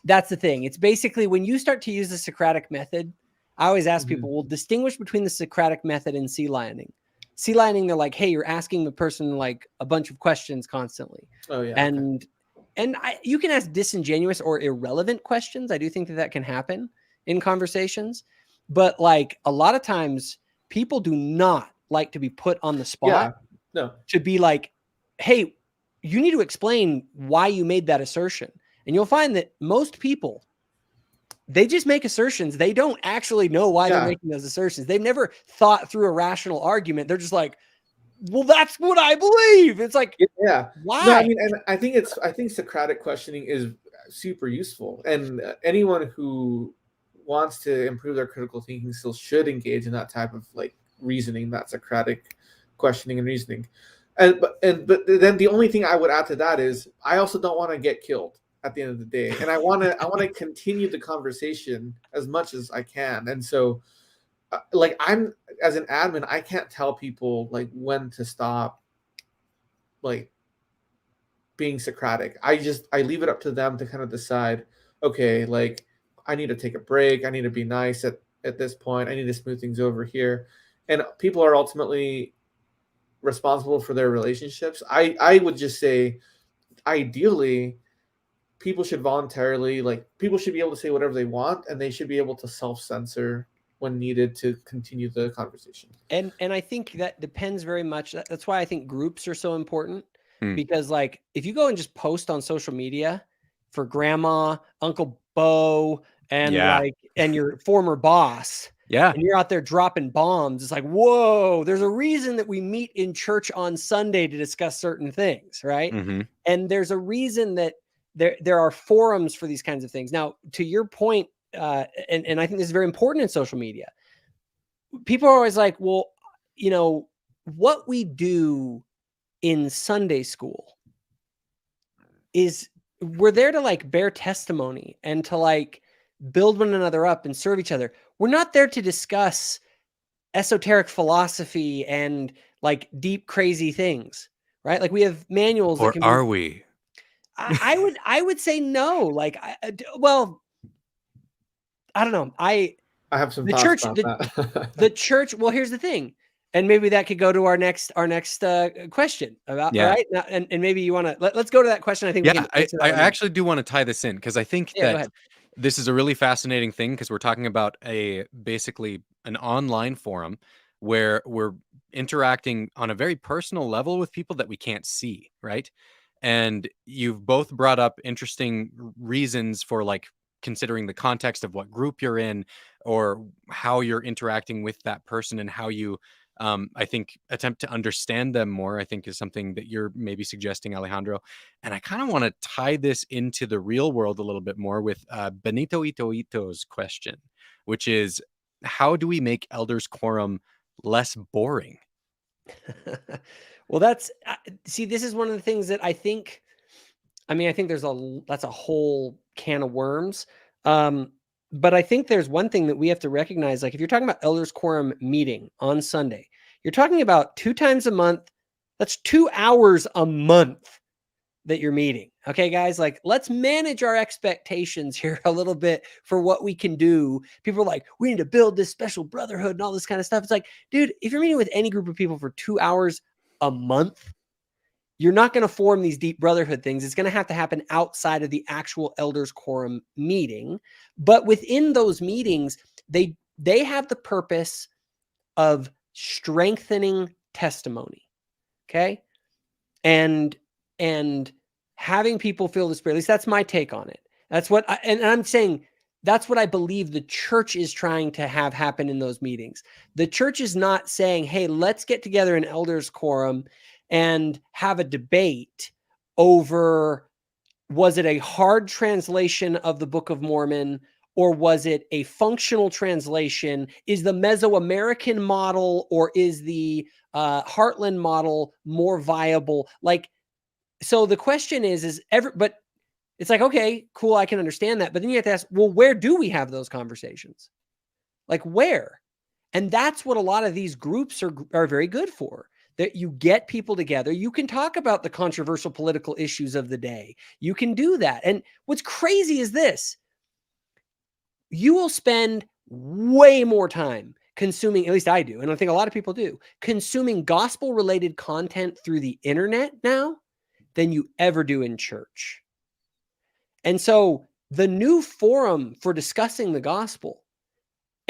That's the thing. It's basically when you start to use the Socratic method. I always ask people, well, distinguish between the Socratic method and sea lioning. Sea lioning, they're like, hey, you're asking the person like a bunch of questions constantly. Oh yeah. And you can ask disingenuous or irrelevant questions. I do think that can happen in conversations. But like a lot of times people do not like to be put on the spot to be like, hey, you need to explain why you made that assertion. And you'll find that most people, they just make assertions. They don't actually know why they're making those assertions. They've never thought through a rational argument. They're just like, well, that's what I believe. It's like, Yeah. why? No, I mean, and I think Socratic questioning is super useful, and anyone who wants to improve their critical thinking skills should engage in that type of like reasoning, that Socratic questioning and reasoning. But then the only thing I would add to that is I also don't want to get killed at the end of the day, and I want to continue the conversation as much as I can, and so like I'm as an admin, I can't tell people like when to stop like being Socratic. I leave it up to them to kind of decide, okay, like I need to take a break. I need to be nice at this point. I need to smooth things over here. And people are ultimately responsible for their relationships. I would just say ideally people should voluntarily people should be able to say whatever they want, and they should be able to self-censor when needed to continue the conversation. And I think that depends very much. That's why I think groups are so important, because like if you go and just post on social media for grandma, Uncle Bo, and and your former boss, and you're out there dropping bombs, it's like, whoa, there's a reason that we meet in church on Sunday to discuss certain things, right? And there's a reason that there are forums for these kinds of things. Now, to your point, and I think this is very important in social media. People are always like, well, you know, what we do in Sunday school is we're there to like bear testimony and to like build one another up and serve each other. We're not there to discuss esoteric philosophy and like deep, crazy things, right? Like we have manuals. Or are we? I would say no. Like, well, I don't know. I have some thoughts about that. The church. Well, here's the thing, and maybe that could go to our next question about. All right, now, and maybe you want to let's go to that question. I think. I actually do want to tie this in because I think that this is a really fascinating thing because we're talking about basically an online forum where we're interacting on a very personal level with people that we can't see, right? And you've both brought up interesting reasons for like considering the context of what group you're in or how you're interacting with that person and how you I think attempt to understand them more, I think is something that you're maybe suggesting, Alejandro. And I kind of want to tie this into the real world a little bit more with Benito Ito's question, which is how do we make elders quorum less boring? Well, that's see, this is one of the things that I think that's a whole can of worms. But I think there's one thing that we have to recognize. Like if you're talking about elders quorum meeting on Sunday, you're talking about 2 times a month. That's 2 hours a month that you're meeting. Okay, guys, like let's manage our expectations here a little bit for what we can do. People are like, we need to build this special brotherhood and all this kind of stuff. It's like, dude, if you're meeting with any group of people for 2 hours a month, you're not going to form these deep brotherhood things. It's going to happen outside of the actual elders quorum meeting. But within those meetings, they have the purpose of strengthening testimony. Okay. And having people feel the Spirit. At least that's my take on it. That's what I'm saying. That's what I believe the church is trying to have happen in those meetings. The church is not saying, hey, let's get together in elders quorum and have a debate over, was it a hard translation of the Book of Mormon or was it a functional translation? Is the Mesoamerican model or is the Heartland model more viable? Like, so the question but it's like, okay, cool, I can understand that. But then you have to ask, well, where do we have those conversations? Like where? And that's what a lot of these groups are very good for. That you get people together. You can talk about the controversial political issues of the day. You can do that. And what's crazy is this. You will spend way more time consuming, at least I do, and I think a lot of people do, consuming gospel-related content through the internet now than you ever do in church. And so the new forum for discussing the gospel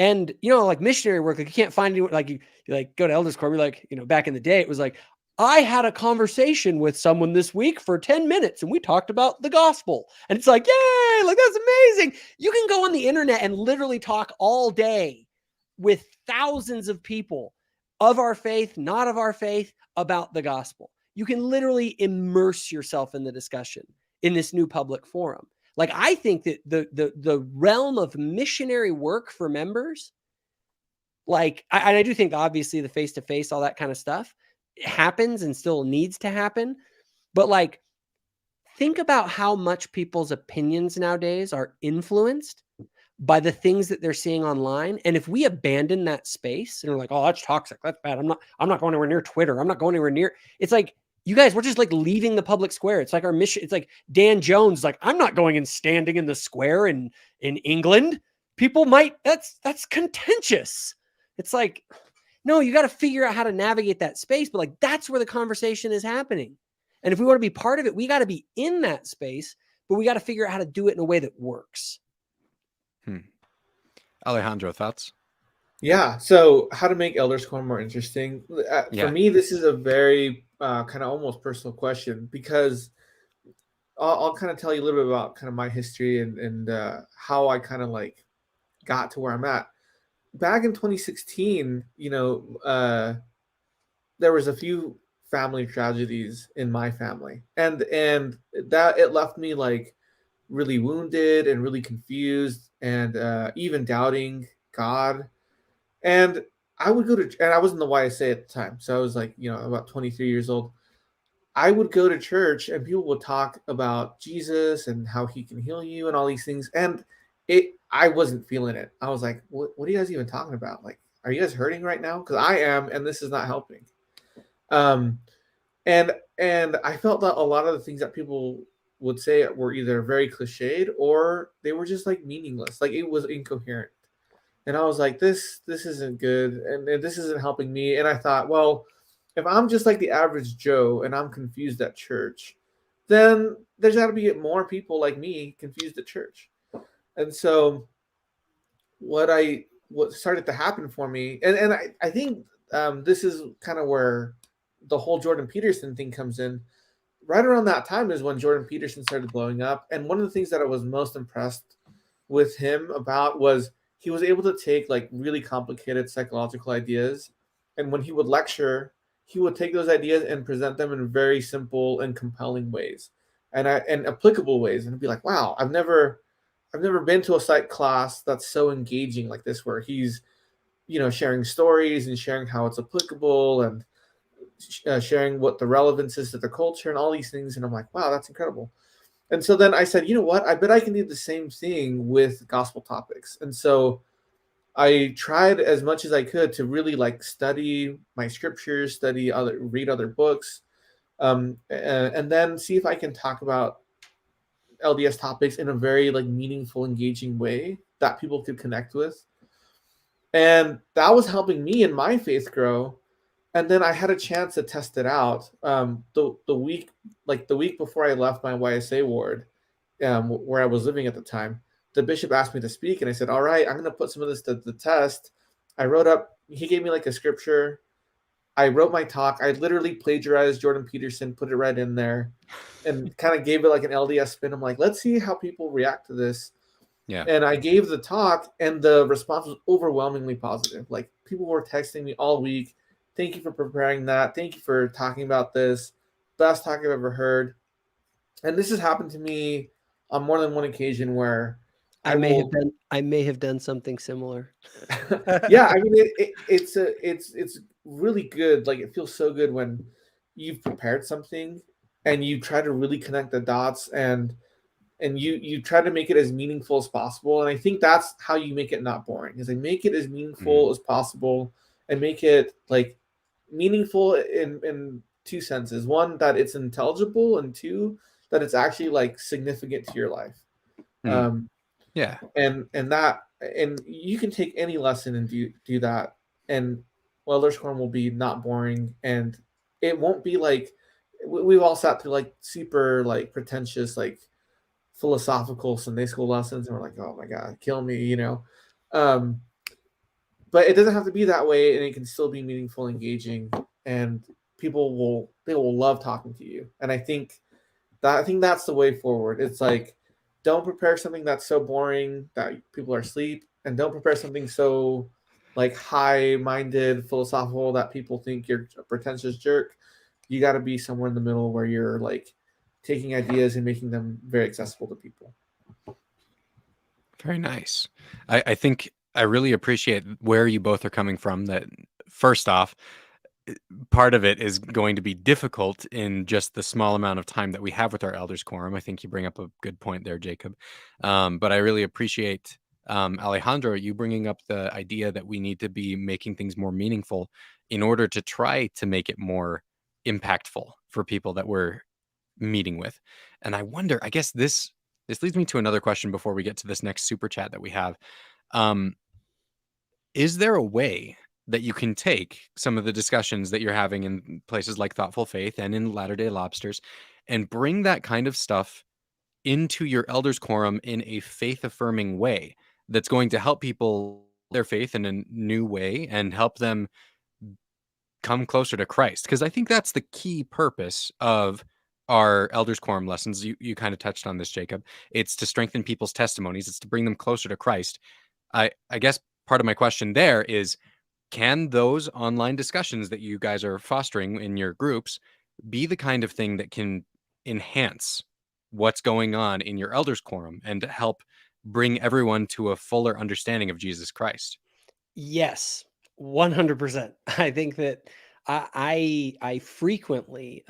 and, like missionary work, like you can't find anyone, like you like go to elders quorum, like, back in the day, it was like, I had a conversation with someone this week for 10 minutes and we talked about the gospel. And it's like, yay, like that's amazing. You can go on the internet and literally talk all day with thousands of people of our faith, not of our faith, about the gospel. You can literally immerse yourself in the discussion in this new public forum. Like, I think that the realm of missionary work for members, like, I do think obviously the face-to-face, all that kind of stuff happens and still needs to happen. But like, think about how much people's opinions nowadays are influenced by the things that they're seeing online. And if we abandon that space and we're like, oh, that's toxic, that's bad, I'm not going anywhere near Twitter, I'm not going anywhere near, it's like, you guys, we're just like leaving the public square. It's like our mission. It's like Dan Jones, like, I'm not going and standing in the square in England. People might, that's contentious. It's like, no, you got to figure out how to navigate that space. But like, that's where the conversation is happening. And if we want to be part of it, we got to be in that space, but we got to figure out how to do it in a way that works. Alejandro, thoughts? Yeah. So how to make Elder Quorum more interesting? For me, this is a very kind of almost personal question, because I'll kind of tell you a little bit about kind of my history and how I kind of like got to where I'm at. Back in 2016, there was a few family tragedies in my family, and that it left me like really wounded and really confused and even doubting God. And I would go to, and I was in the YSA at the time, so I was like, about 23 years old. I would go to church and people would talk about Jesus and how he can heal you and all these things, and I wasn't feeling it. I was like, what are you guys even talking about? Like, are you guys hurting right now? Because I am, and this is not helping. And I felt that a lot of the things that people would say were either very cliched or they were just like meaningless. Like, it was incoherent. And I was like, this isn't good, and this isn't helping me. And I thought, well, if I'm just like the average Joe and I'm confused at church, then there's got to be more people like me confused at church. And so what started to happen for me, and I think this is kind of where the whole Jordan Peterson thing comes in. Right around that time is when Jordan Peterson started blowing up. And one of the things that I was most impressed with him about was he was able to take like really complicated psychological ideas, and when he would lecture, he would take those ideas and present them in very simple and compelling ways, and applicable ways, and be like, wow, I've never been to a psych class that's so engaging like this, where he's sharing stories and sharing how it's applicable and sharing what the relevance is to the culture and all these things. And I'm like, wow, that's incredible. And so then I said, you know what? I bet I can do the same thing with gospel topics. And so I tried as much as I could to really like study my scriptures, read other books, and then see if I can talk about LDS topics in a very like meaningful, engaging way that people could connect with. And that was helping me in my faith grow. And then I had a chance to test it out the week before I left my YSA ward, where I was living at the time. The bishop asked me to speak, and I said, all right, I'm going to put some of this to the test. He gave me like a scripture. I wrote my talk. I literally plagiarized Jordan Peterson, put it right in there, and kind of gave it like an LDS spin. I'm like, let's see how people react to this. Yeah. And I gave the talk, and the response was overwhelmingly positive. Like, people were texting me all week. Thank you for preparing that. Thank you for talking about this. Best talk I've ever heard. And this has happened to me on more than one occasion where I may have done something similar. Yeah, I mean, it's really good. Like, it feels so good when you've prepared something and you try to really connect the dots and you try to make it as meaningful as possible. And I think that's how you make it not boring, is like make it as meaningful as possible, and make it like meaningful in two senses. One, that it's intelligible, and two, that it's actually like significant to your life. Yeah. And you can take any lesson and do that, and Elder's Quorum will be not boring, and it won't be like we've all sat through like super like pretentious like philosophical Sunday school lessons, and we're like, oh my god, kill me, but it doesn't have to be that way, and it can still be meaningful, engaging, and people will love talking to you. And I think that's the way forward. It's like, don't prepare something that's so boring that people are asleep, and don't prepare something so like high-minded, philosophical that people think you're a pretentious jerk. You got to be somewhere in the middle where you're like taking ideas and making them very accessible to people. Very nice. I think I really appreciate where you both are coming from. That first off, part of it is going to be difficult in just the small amount of time that we have with our elders quorum. I think you bring up a good point there, Jacob. But I really appreciate Alejandro, you bringing up the idea that we need to be making things more meaningful in order to try to make it more impactful for people that we're meeting with. And I wonder, I guess this leads me to another question before we get to this next super chat that we have. Is there a way that you can take some of the discussions that you're having in places like Thoughtful Faith and in Latter-day Lobsters and bring that kind of stuff into your elders quorum in a faith-affirming way that's going to help people their faith in a new way and help them come closer to Christ? Because I think that's the key purpose of our elders quorum lessons. You kind of touched on this, Jacob. It's to strengthen people's testimonies. It's to bring them closer to Christ. I guess part of my question there is, can those online discussions that you guys are fostering in your groups be the kind of thing that can enhance what's going on in your elders quorum and help bring everyone to a fuller understanding of Jesus Christ? Yes, 100%. I think that I frequently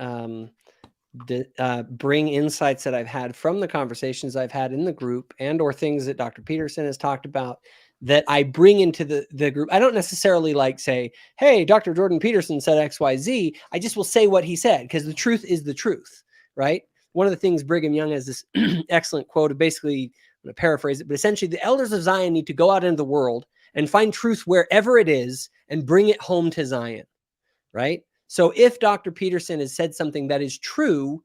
bring insights that I've had from the conversations I've had in the group and or things that Dr. Peterson has talked about that I bring into the group. I don't necessarily like say, hey, Dr. Jordan Peterson said XYZ. I just will say what he said because the truth is the truth, right? One of the things Brigham Young has this excellent quote of basically, I'm going to paraphrase it, but essentially the elders of Zion need to go out into the world and find truth wherever it is and bring it home to Zion, right? So if Dr. Peterson has said something that is true,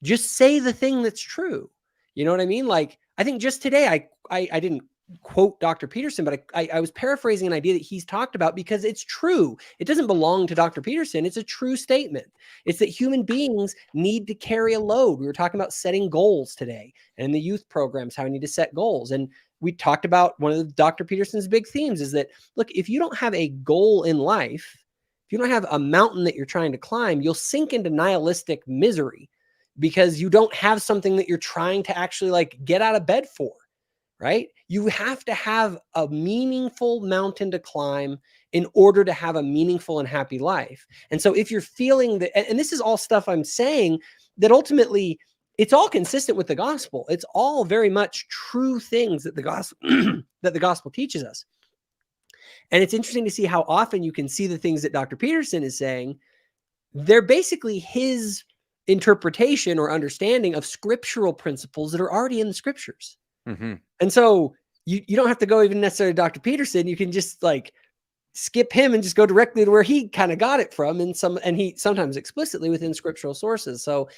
just say the thing that's true. You know what I mean? Like, I think just today, I didn't quote Dr. Peterson, but I was paraphrasing an idea that he's talked about because it's true. It doesn't belong to Dr. Peterson. It's a true statement. It's that human beings need to carry a load. We were talking about setting goals today and in the youth programs, how we need to set goals. And we talked about one of Dr. Peterson's big themes is that, look, if you don't have a goal in life, if you don't have a mountain that you're trying to climb, you'll sink into nihilistic misery because you don't have something that you're trying to actually like get out of bed for, right? You have to have a meaningful mountain to climb in order to have a meaningful and happy life. And so if you're feeling that, and this is all stuff I'm saying that ultimately it's all consistent with the gospel. It's all very much true things that the gospel that the gospel teaches us. And it's interesting to see how often you can see the things that Dr. Peterson is saying. They're basically his interpretation or understanding of scriptural principles that are already in the scriptures. Mm-hmm. And so you don't have to go even necessarily to Dr. Peterson. You can just like skip him and just go directly to where he kind of got it from and he sometimes explicitly within scriptural sources. So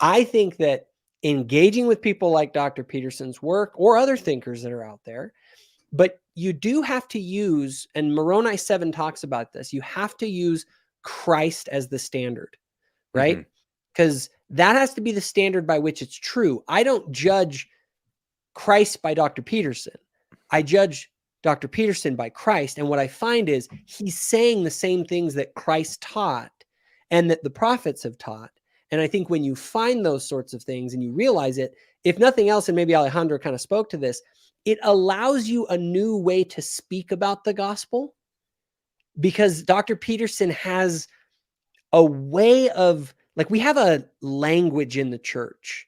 I think that engaging with people like Dr. Peterson's work or other thinkers that are out there, but you do have to use, and Moroni 7 talks about this, you have to use Christ as the standard, right? Because that has to be the standard by which it's true. I don't judge Christ by Dr. Peterson. I judge Dr. Peterson by Christ. And what I find is he's saying the same things that Christ taught and that the prophets have taught. And I think when you find those sorts of things and you realize it, if nothing else, and maybe Alejandro kind of spoke to this, it allows you a new way to speak about the gospel because Dr. Peterson has a way of, like, we have a language in the church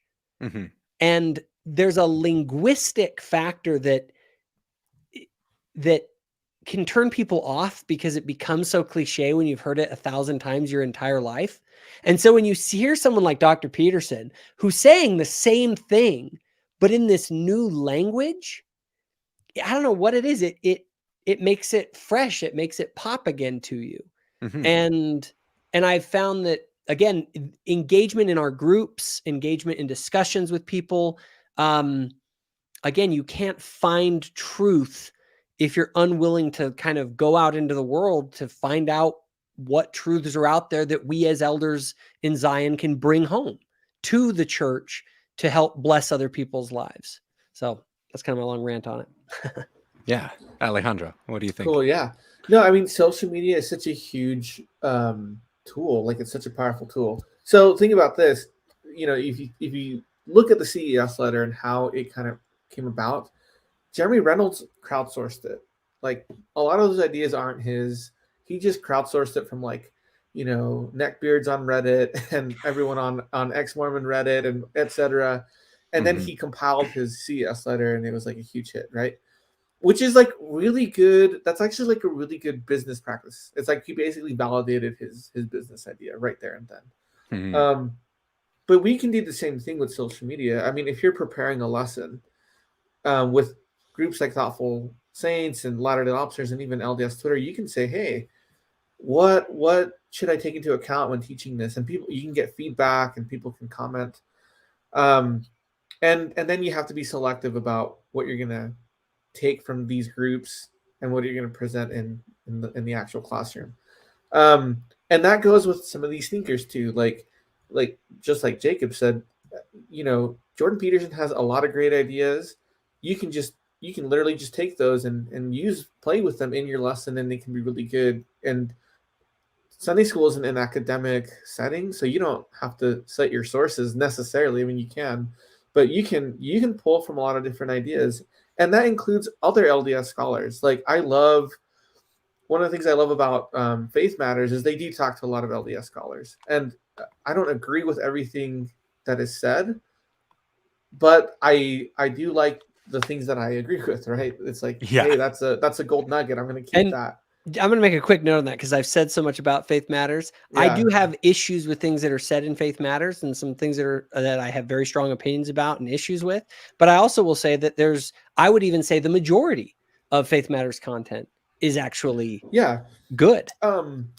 and there's a linguistic factor that can turn people off because it becomes so cliche when you've heard it 1,000 times your entire life. And so when you hear someone like Dr. Peterson who's saying the same thing, but in this new language, I don't know what it is. It makes it fresh. It makes it pop again to you. And I've found that, again, engagement in our groups, engagement in discussions with people. Again, you can't find truth if you're unwilling to kind of go out into the world to find out what truths are out there that we as elders in Zion can bring home to the church to help bless other people's lives. So that's kind of my long rant on it. Yeah. Alejandro, what do you think? Cool. Yeah. No, I mean, social media is such a huge tool. Like, it's such a powerful tool. So think about this. If you look at the CES letter and how it kind of came about, Jeremy Reynolds crowdsourced it. Like, a lot of those ideas aren't his. He just crowdsourced it from, like, neckbeards on Reddit and everyone on ex-Mormon Reddit and etc. And then he compiled his CES letter, and it was like a huge hit, right? Which is like really good. That's actually like a really good business practice. It's like he basically validated his business idea right there and then. But we can do the same thing with social media. I mean, if you're preparing a lesson with groups like Thoughtful Saints and Latter-day Lobsters and even LDS Twitter, you can say, hey, what should I take into account when teaching this? And you can get feedback and people can comment. And then you have to be selective about what you're gonna take from these groups and what you're going to present in the actual classroom. And that goes with some of these thinkers too. Like just like Jacob said, Jordan Peterson has a lot of great ideas. You can literally just take those and play with them in your lesson, and they can be really good. And Sunday school isn't an academic setting, so you don't have to cite your sources necessarily. I mean, you can, but you can pull from a lot of different ideas. And that includes other LDS scholars. Like, one of the things I love about Faith Matters is they do talk to a lot of LDS scholars. And I don't agree with everything that is said, but I do like the things that I agree with, right? It's like, hey, that's a gold nugget. I'm going to keep that. I'm going to make a quick note on that because I've said so much about Faith Matters. Yeah. I do have issues with things that are said in Faith Matters and some things that I have very strong opinions about and issues with. But I also will say that I would even say the majority of Faith Matters content is actually good. And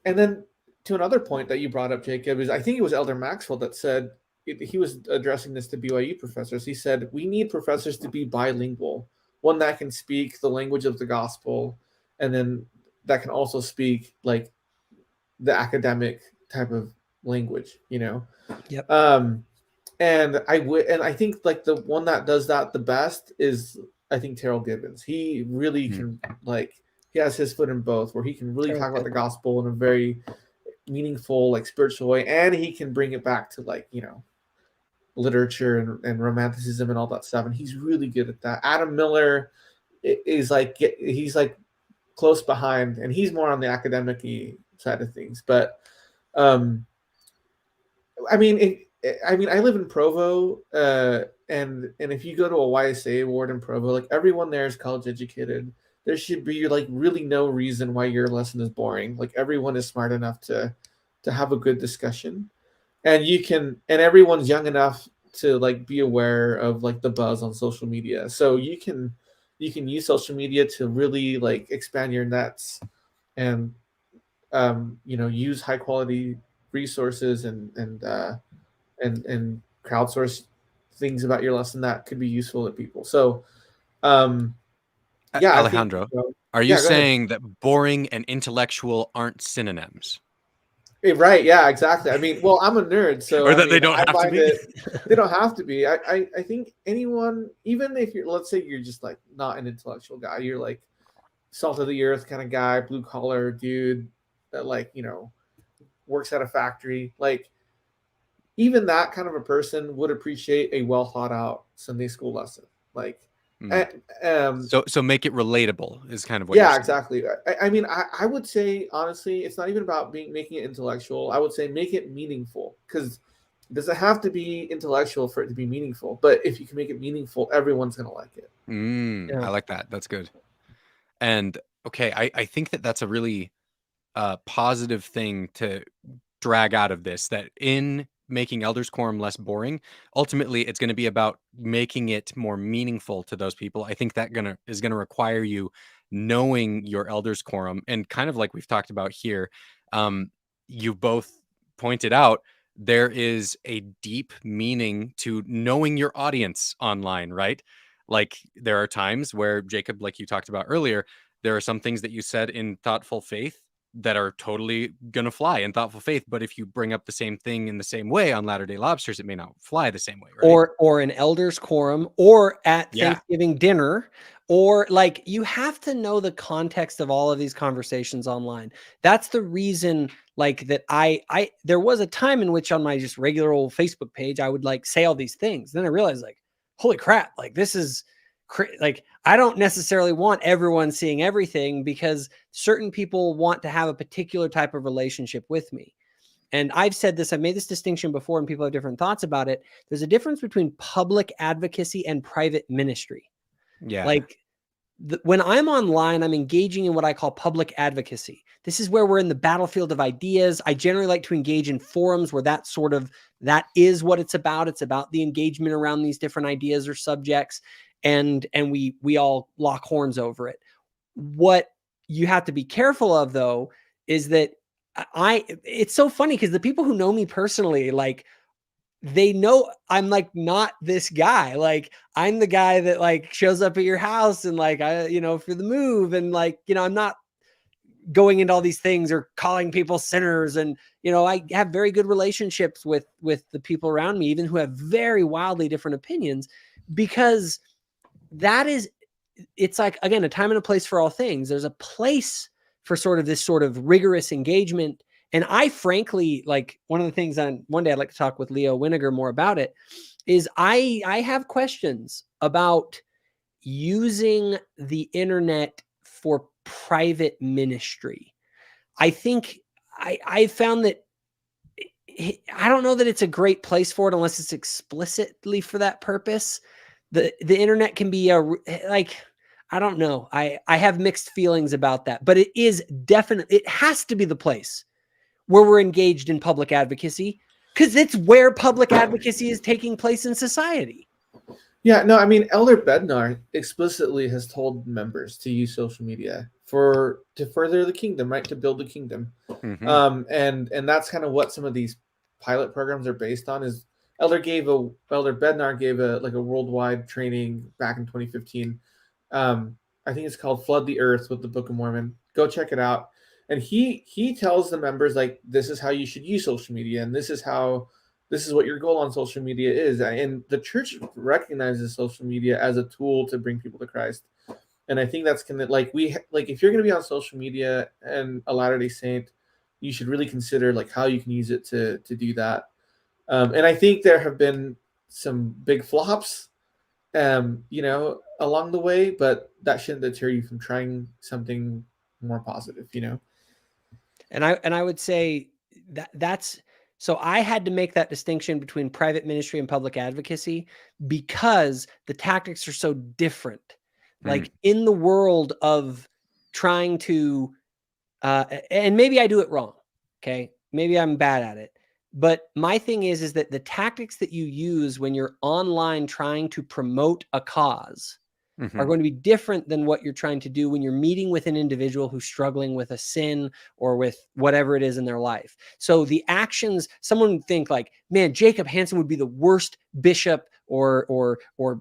then to another point that you brought up, Jacob, is I think it was Elder Maxwell that said, he was addressing this to BYU professors. He said, we need professors to be bilingual, one that can speak the language of the gospel, and then that can also speak like the academic type of language, Yep. And I think like the one that does that the best is, I think, Terrell Gibbons. He really can, like, he has his foot in both, where he can really talk about the gospel in a very meaningful, like, spiritual way, and he can bring it back to, like, literature and romanticism and all that stuff. And he's really good at that. Adam Miller is like, he's like close behind, and he's more on the academic-y side of things. But I mean, I live in Provo, and if you go to a YSA ward in Provo, like, everyone there is college educated. There should be like really no reason why your lesson is boring. Like, everyone is smart enough to have a good discussion, and everyone's young enough to like be aware of like the buzz on social media. So you can use social media to really like expand your nets and use high quality resources and crowdsource things about your lesson that could be useful to people. So Alejandro, are you saying ahead. that boring and intellectual aren't synonyms? Right, yeah, exactly. I mean, well, I'm a nerd, so or that they don't have to be. They don't have to be. I think anyone, even if let's say you're just like not an intellectual guy, you're like salt of the earth kind of guy, blue collar dude that, like, works at a factory, like, even that kind of a person would appreciate a well thought out Sunday school lesson. Like, so make it relatable is kind of what you're saying. Exactly. I mean, I would say, honestly, it's not even about making it intellectual. I would say make it meaningful, because it doesn't have to be intellectual for it to be meaningful. But if you can make it meaningful, everyone's going to like it. I like that. That's good. And okay, I think that's a really positive thing to drag out of this, that in making Elders Quorum less boring, ultimately it's going to be about making it more meaningful to those people. I think that is going to require you knowing your Elders Quorum, and kind of like we've talked about here, you both pointed out, there is a deep meaning to knowing your audience online, right? Like, there are times where, Jacob, like you talked about earlier, there are some things that you said in Thoughtful Faith that are totally going to fly in thoughtful faith. But if you bring up the same thing in the same way on Latter-day Lobsters, it may not fly the same way, right? Or an elders quorum, or at Thanksgiving dinner, or like, you have to know the context of all of these conversations online. That's the reason, like, that there was a time in which on my just regular old Facebook page, I would like say all these things. Then I realized, like, holy crap, like, this is like, I don't necessarily want everyone seeing everything, because certain people want to have a particular type of relationship with me. And I've said this, I've made this distinction before, and people have different thoughts about it. There's a difference between public advocacy and private ministry. Yeah. Like, when I'm online, I'm engaging in what I call public advocacy. This is where we're in the battlefield of ideas. I generally like to engage in forums where that is what it's about. It's about the engagement around these different ideas or subjects. And we all lock horns over it. What you have to be careful of, though, is that it's so funny, because the people who know me personally, like, they know I'm like not this guy. Like, I'm the guy that like shows up at your house and like, for the move, and like, I'm not going into all these things or calling people sinners. And, I have very good relationships with the people around me, even who have very wildly different opinions, because it's like, again, a time and a place for all things. There's a place for sort of this sort of rigorous engagement. And I frankly, like, one of the things one day I'd like to talk with Leo Winiger more about it, is I have questions about using the internet for private ministry. I think I found that I don't know that it's a great place for it unless it's explicitly for that purpose. The internet can be I don't know. I have mixed feelings about that, but it is definitely, it has to be the place where we're engaged in public advocacy, because it's where public advocacy is taking place in society. Yeah, no, I mean, Elder Bednar explicitly has told members to use social media to further the kingdom, right? To build the kingdom. Mm-hmm. And that's kind of what some of these pilot programs are based on. Is Elder Bednar gave a worldwide training back in 2015. I think it's called Flood the Earth with the Book of Mormon. Go check it out. And he tells the members, like, this is how you should use social media, and this is what your goal on social media is. And the church recognizes social media as a tool to bring people to Christ. And I think that's gonna, if you're gonna be on social media and a Latter-day Saint, you should really consider like how you can use it to do that. And I think there have been some big flops, along the way, but that shouldn't deter you from trying something more positive, And I would say that's, so I had to make that distinction between private ministry and public advocacy, because the tactics are so different. Like, in the world of trying to, and maybe I do it wrong. Okay. Maybe I'm bad at it. But my thing is that the tactics that you use when you're online trying to promote a cause are going to be different than what you're trying to do when you're meeting with an individual who's struggling with a sin or with whatever it is in their life. So the actions, someone would think like, man, Jacob Hansen would be the worst bishop or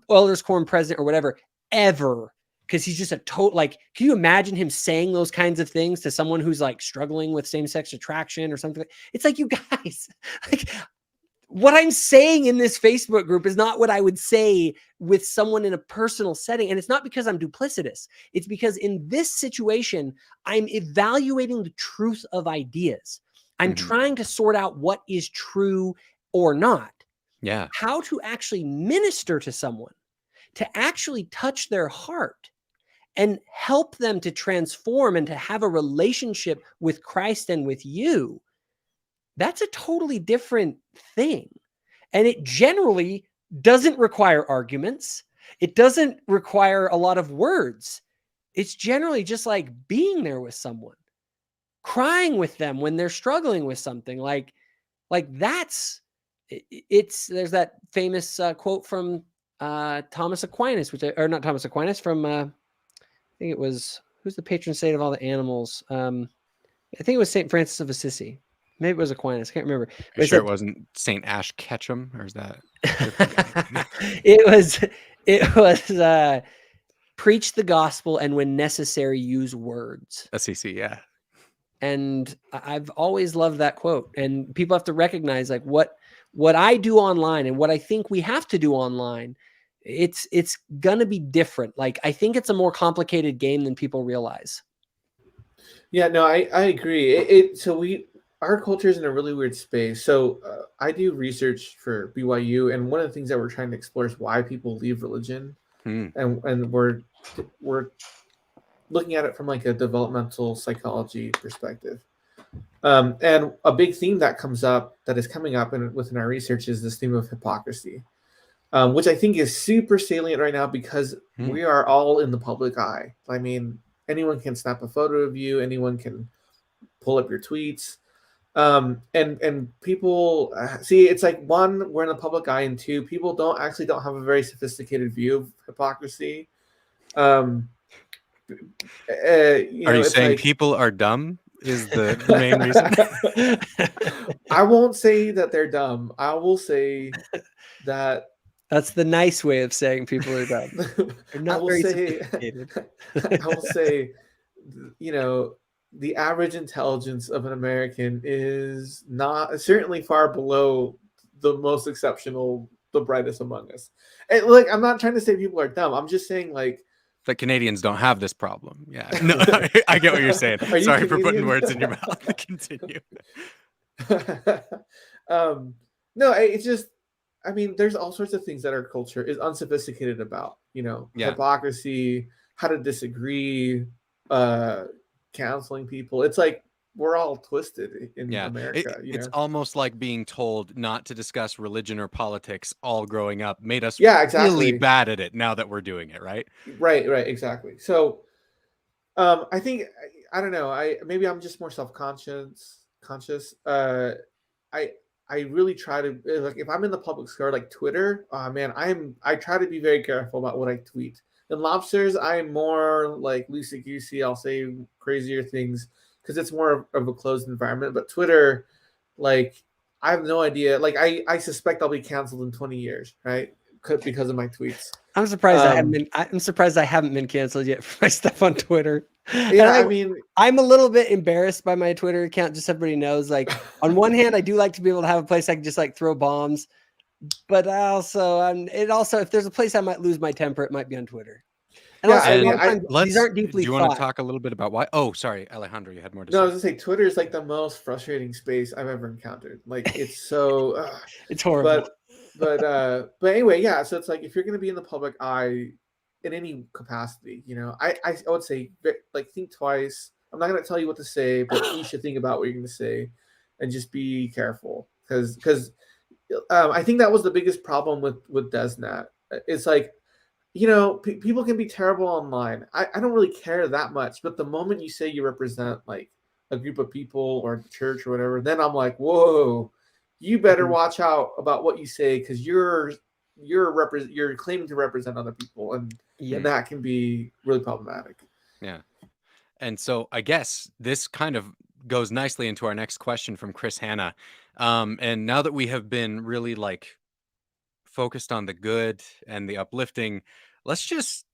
elders quorum president or whatever ever, because he's just a total, like, can you imagine him saying those kinds of things to someone who's like struggling with same-sex attraction or something? It's like, you guys, like, what I'm saying in this Facebook group is not what I would say with someone in a personal setting. And it's not because I'm duplicitous. It's because in this situation, I'm evaluating the truth of ideas. I'm trying to sort out what is true or not. Yeah. How to actually minister to someone, to actually touch their heart and help them to transform and to have a relationship with Christ and with you. That's a totally different thing. And it generally doesn't require arguments. It doesn't require a lot of words. It's generally just like being there with someone, crying with them when they're struggling with something. Like there's that famous quote from Thomas Aquinas, or not Thomas Aquinas, from I think it was, who's the patron saint of all the animals? I think it was St. Francis of Assisi. Maybe it was Aquinas. I can't remember. Are you sure it wasn't St. Ash Ketchum, or is that? It was preach the gospel, and when necessary, use words. Assisi, yeah. And I've always loved that quote. And people have to recognize like what I do online and what I think we have to do online, it's gonna be different. Like I think it's a more complicated game than people realize. Yeah, no, I agree. So our culture is in a really weird space. So I do research for BYU, and one of the things that we're trying to explore is why people leave religion, and we're looking at it from like a developmental psychology perspective. And a big theme that is coming up within our research is this theme of hypocrisy, which I think is super salient right now because we are all in the public eye. I mean, anyone can snap a photo of you, anyone can pull up your tweets, and people see it's like, one, we're in the public eye, and two, people don't have a very sophisticated view of hypocrisy. Are you saying like, people are dumb is the main reason? I won't say that they're dumb. I will say that that's the nice way of saying people are dumb. They're not very sophisticated. I will say, the average intelligence of an American is certainly far below the most exceptional, the brightest among us. And look, I'm not trying to say people are dumb. I'm just saying like that Canadians don't have this problem. Yeah, no, I get what you're saying. Sorry for putting words in your mouth. Continue. No, it's just, I mean, there's all sorts of things that our culture is unsophisticated about. Hypocrisy, how to disagree, counseling people. It's like we're all twisted in America. It's almost like being told not to discuss religion or politics all growing up made us really bad at it now that we're doing it, right? Right, exactly. So I think, I don't know, maybe I'm just more self-conscious. I really try to, like, if I'm in the public square like Twitter, man, I try to be very careful about what I tweet. In Lobsters, I'm more like loosey-goosey. I'll say crazier things because it's more of a closed environment. But Twitter, like, I have no idea. Like, I suspect I'll be canceled in 20 years, right? Because of my tweets. I'm surprised I haven't been canceled yet for my stuff on Twitter. Yeah, I mean, I'm a little bit embarrassed by my Twitter account, just so everybody knows. Like, on one hand, I do like to be able to have a place I can just like throw bombs, but also, if there's a place I might lose my temper, it might be on Twitter. And these aren't deeply. Do you want to talk a little bit about why? Oh, sorry, Alejandro, you had more to say. No, I was gonna say Twitter is like the most frustrating space I've ever encountered. Like, it's so it's horrible. But anyway, yeah. So it's like, if you're going to be in the public eye in any capacity, I would say, like, think twice. I'm not going to tell you what to say, but you should think about what you're going to say, and just be careful because I think that was the biggest problem with DesNat. It's like, people can be terrible online. I don't really care that much, but the moment you say you represent like a group of people or church or whatever, then I'm like, whoa. You better watch out about what you say because you're claiming to represent other people, and that can be really problematic. Yeah, and so I guess this kind of goes nicely into our next question from Chris Hanna. And now that we have been really like focused on the good and the uplifting, let's just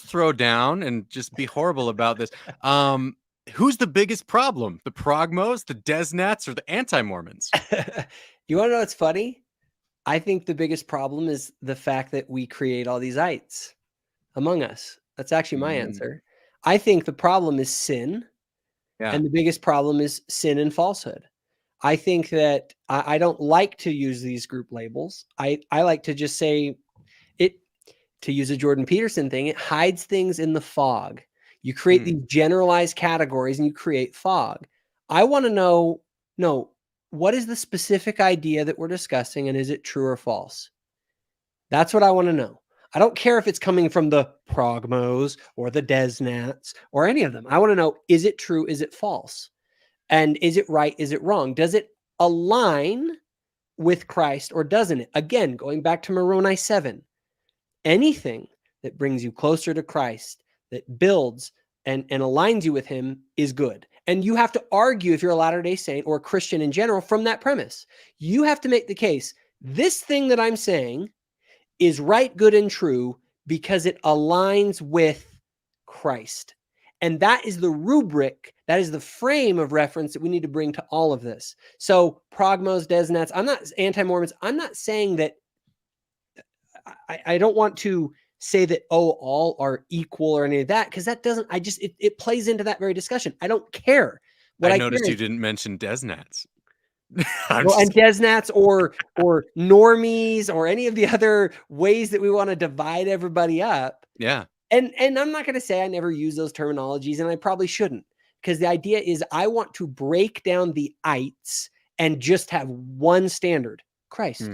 throw down and just be horrible about this. Who's the biggest problem? The Progmos, the Desnats, or the anti-Mormons? You want to know what's funny? I think the biggest problem is the fact that we create all these ites among us. That's actually my answer. I think the problem is sin. Yeah. And the biggest problem is sin and falsehood. I think that I don't like to use these group labels. I like to just say it, to use a Jordan Peterson thing, it hides things in the fog. You create these generalized categories and you create fog. I want to know, what is the specific idea that we're discussing, and is it true or false? That's what I want to know. I don't care if it's coming from the Progmos or the Desnats or any of them. I want to know, is it true? Is it false? And is it right? Is it wrong? Does it align with Christ or doesn't it? Again, going back to Moroni 7, anything that brings you closer to Christ, that builds and aligns you with him, is good. And you have to argue, if you're a Latter-day Saint or a Christian in general, from that premise. You have to make the case, this thing that I'm saying is right, good, and true because it aligns with Christ. And that is the rubric, that is the frame of reference that we need to bring to all of this. So progmos, desnats, I'm not anti-Mormons. I'm not saying that, I don't want to say that, oh, all are equal or any of that, because that doesn't, it plays into that very discussion. I don't care. What I I noticed care you is, didn't mention desnats. well, and desnats or normies or any of the other ways that we want to divide everybody up. Yeah. And I'm not going to say I never use those terminologies, and I probably shouldn't, because the idea is I want to break down the ites and just have one standard. Christ.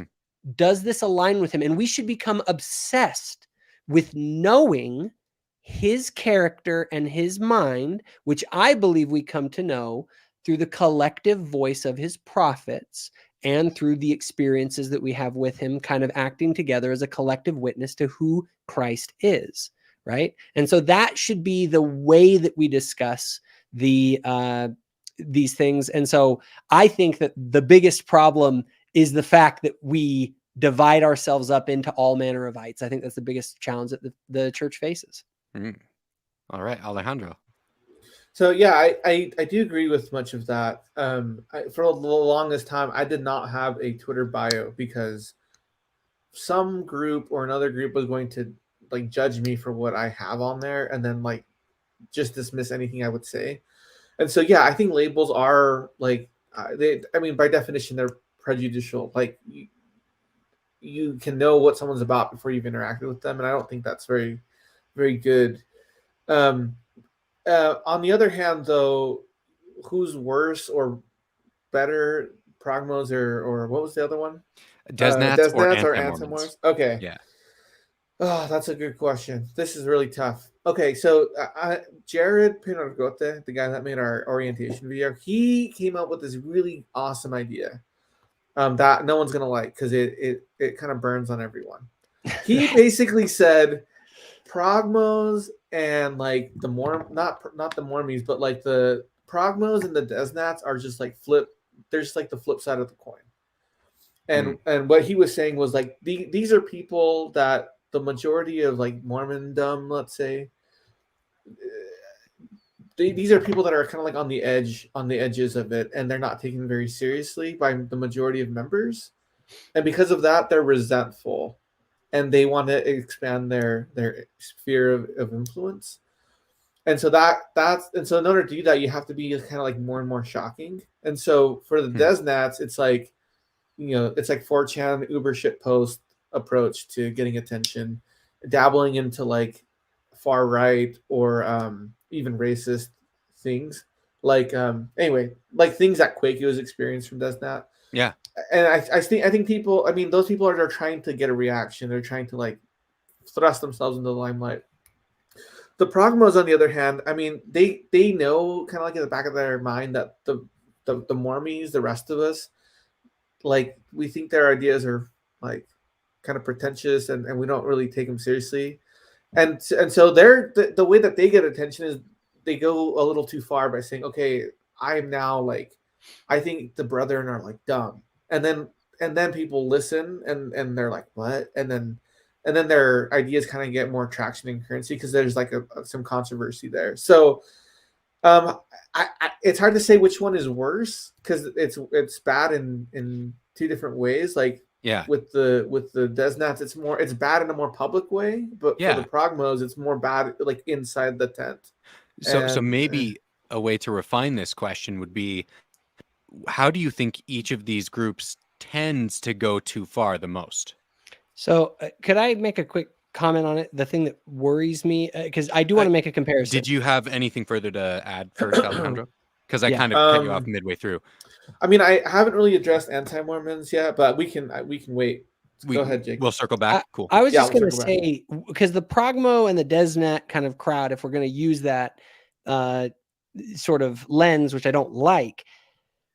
Does this align with him? And we should become obsessed with knowing his character and his mind, which I believe we come to know through the collective voice of his prophets and through the experiences that we have with him, kind of acting together as a collective witness to who Christ is, right? And so that should be the way that we discuss these things. And so I think that the biggest problem is the fact that we divide ourselves up into all manner of ites. I think that's the biggest challenge that the church faces. All right, Alejandro. So yeah, I do agree with much of that. For the longest time, I did not have a Twitter bio because some group or another group was going to like judge me for what I have on there, and then like just dismiss anything I would say. And so yeah, I think labels are like by definition they're prejudicial. Like you can know what someone's about before you've interacted with them, and I don't think that's very, very good. On the other hand, though, who's worse or better, progmos or what was the other one? Desnats or anti-Mormons? anti-Mormons? Okay. Yeah. Oh, that's a good question. This is really tough. Okay, so Jared Pinargote, the guy that made our orientation video, he came up with this really awesome idea that no one's gonna like because it kind of burns on everyone. He basically said progmos and like the not the Mormons, but like the progmos and the desnats are just like they're just like the flip side of the coin. And what he was saying was like these are people that the majority of like Mormondom, let's say, these are people that are kind of like on the edges of it, and they're not taken very seriously by the majority of members, and because of that, they're resentful, and they want to expand their sphere of influence, and so so in order to do that, you have to be kind of like more and more shocking, and so for the desnats, it's like, it's like 4chan Uber shit post approach to getting attention, dabbling into like far right or even racist things, like anyway, like things that Quako's experienced from Desnat. Yeah. And I think people, those people are trying to get a reaction. They're trying to like thrust themselves into the limelight. The progmos, on the other hand, they know kind of like in the back of their mind that the Mormies, the rest of us, like we think their ideas are like kind of pretentious and we don't really take them seriously. And so they're the way that they get attention is they go a little too far by saying, okay, I'm now like, I think the brethren are like dumb. And then people listen and they're like, what? And then their ideas kind of get more traction and currency because there's like some controversy there. So it's hard to say which one is worse because it's bad in two different ways. Like, yeah, with the desnats, it's bad in a more public way, but for the progmos, it's more bad like inside the tent. So maybe a way to refine this question would be, how do you think each of these groups tends to go too far the most? So could I make a quick comment on it? The thing that worries me, because I do want to make a comparison. Did you have anything further to add first, Alejandro? Because I kind of cut you off midway through. I haven't really addressed anti-Mormons yet, but we can wait. Go ahead, Jake. We'll circle back. Cool. I was just going to say, because the progmo and the desnat kind of crowd, if we're going to use that sort of lens, which I don't like,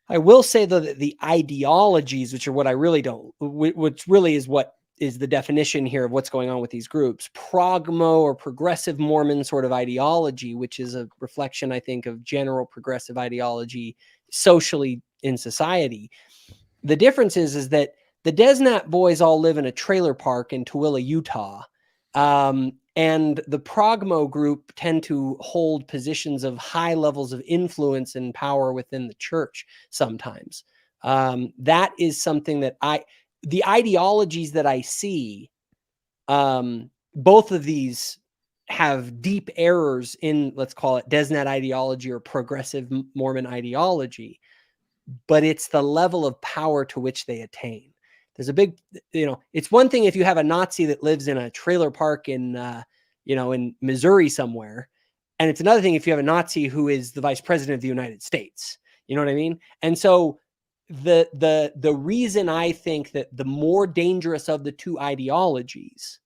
I will say though that the ideologies, which are what I really don't, which really is what is the definition here of what's going on with these groups, progmo or progressive Mormon sort of ideology, which is a reflection, I think, of general progressive ideology socially in society. The difference is that the Desnat boys all live in a trailer park in Tooele, Utah. and the Progmo group tend to hold positions of high levels of influence and power within the church sometimes. That is something that the ideologies that I see, both of these have deep errors in, let's call it Desnet ideology or progressive Mormon ideology, but it's the level of power to which they attain. There's a big, it's one thing if you have a Nazi that lives in a trailer park in, in Missouri somewhere. And it's another thing if you have a Nazi who is the vice president of the United States. You know what I mean? And so the reason I think that the more dangerous of the two ideologies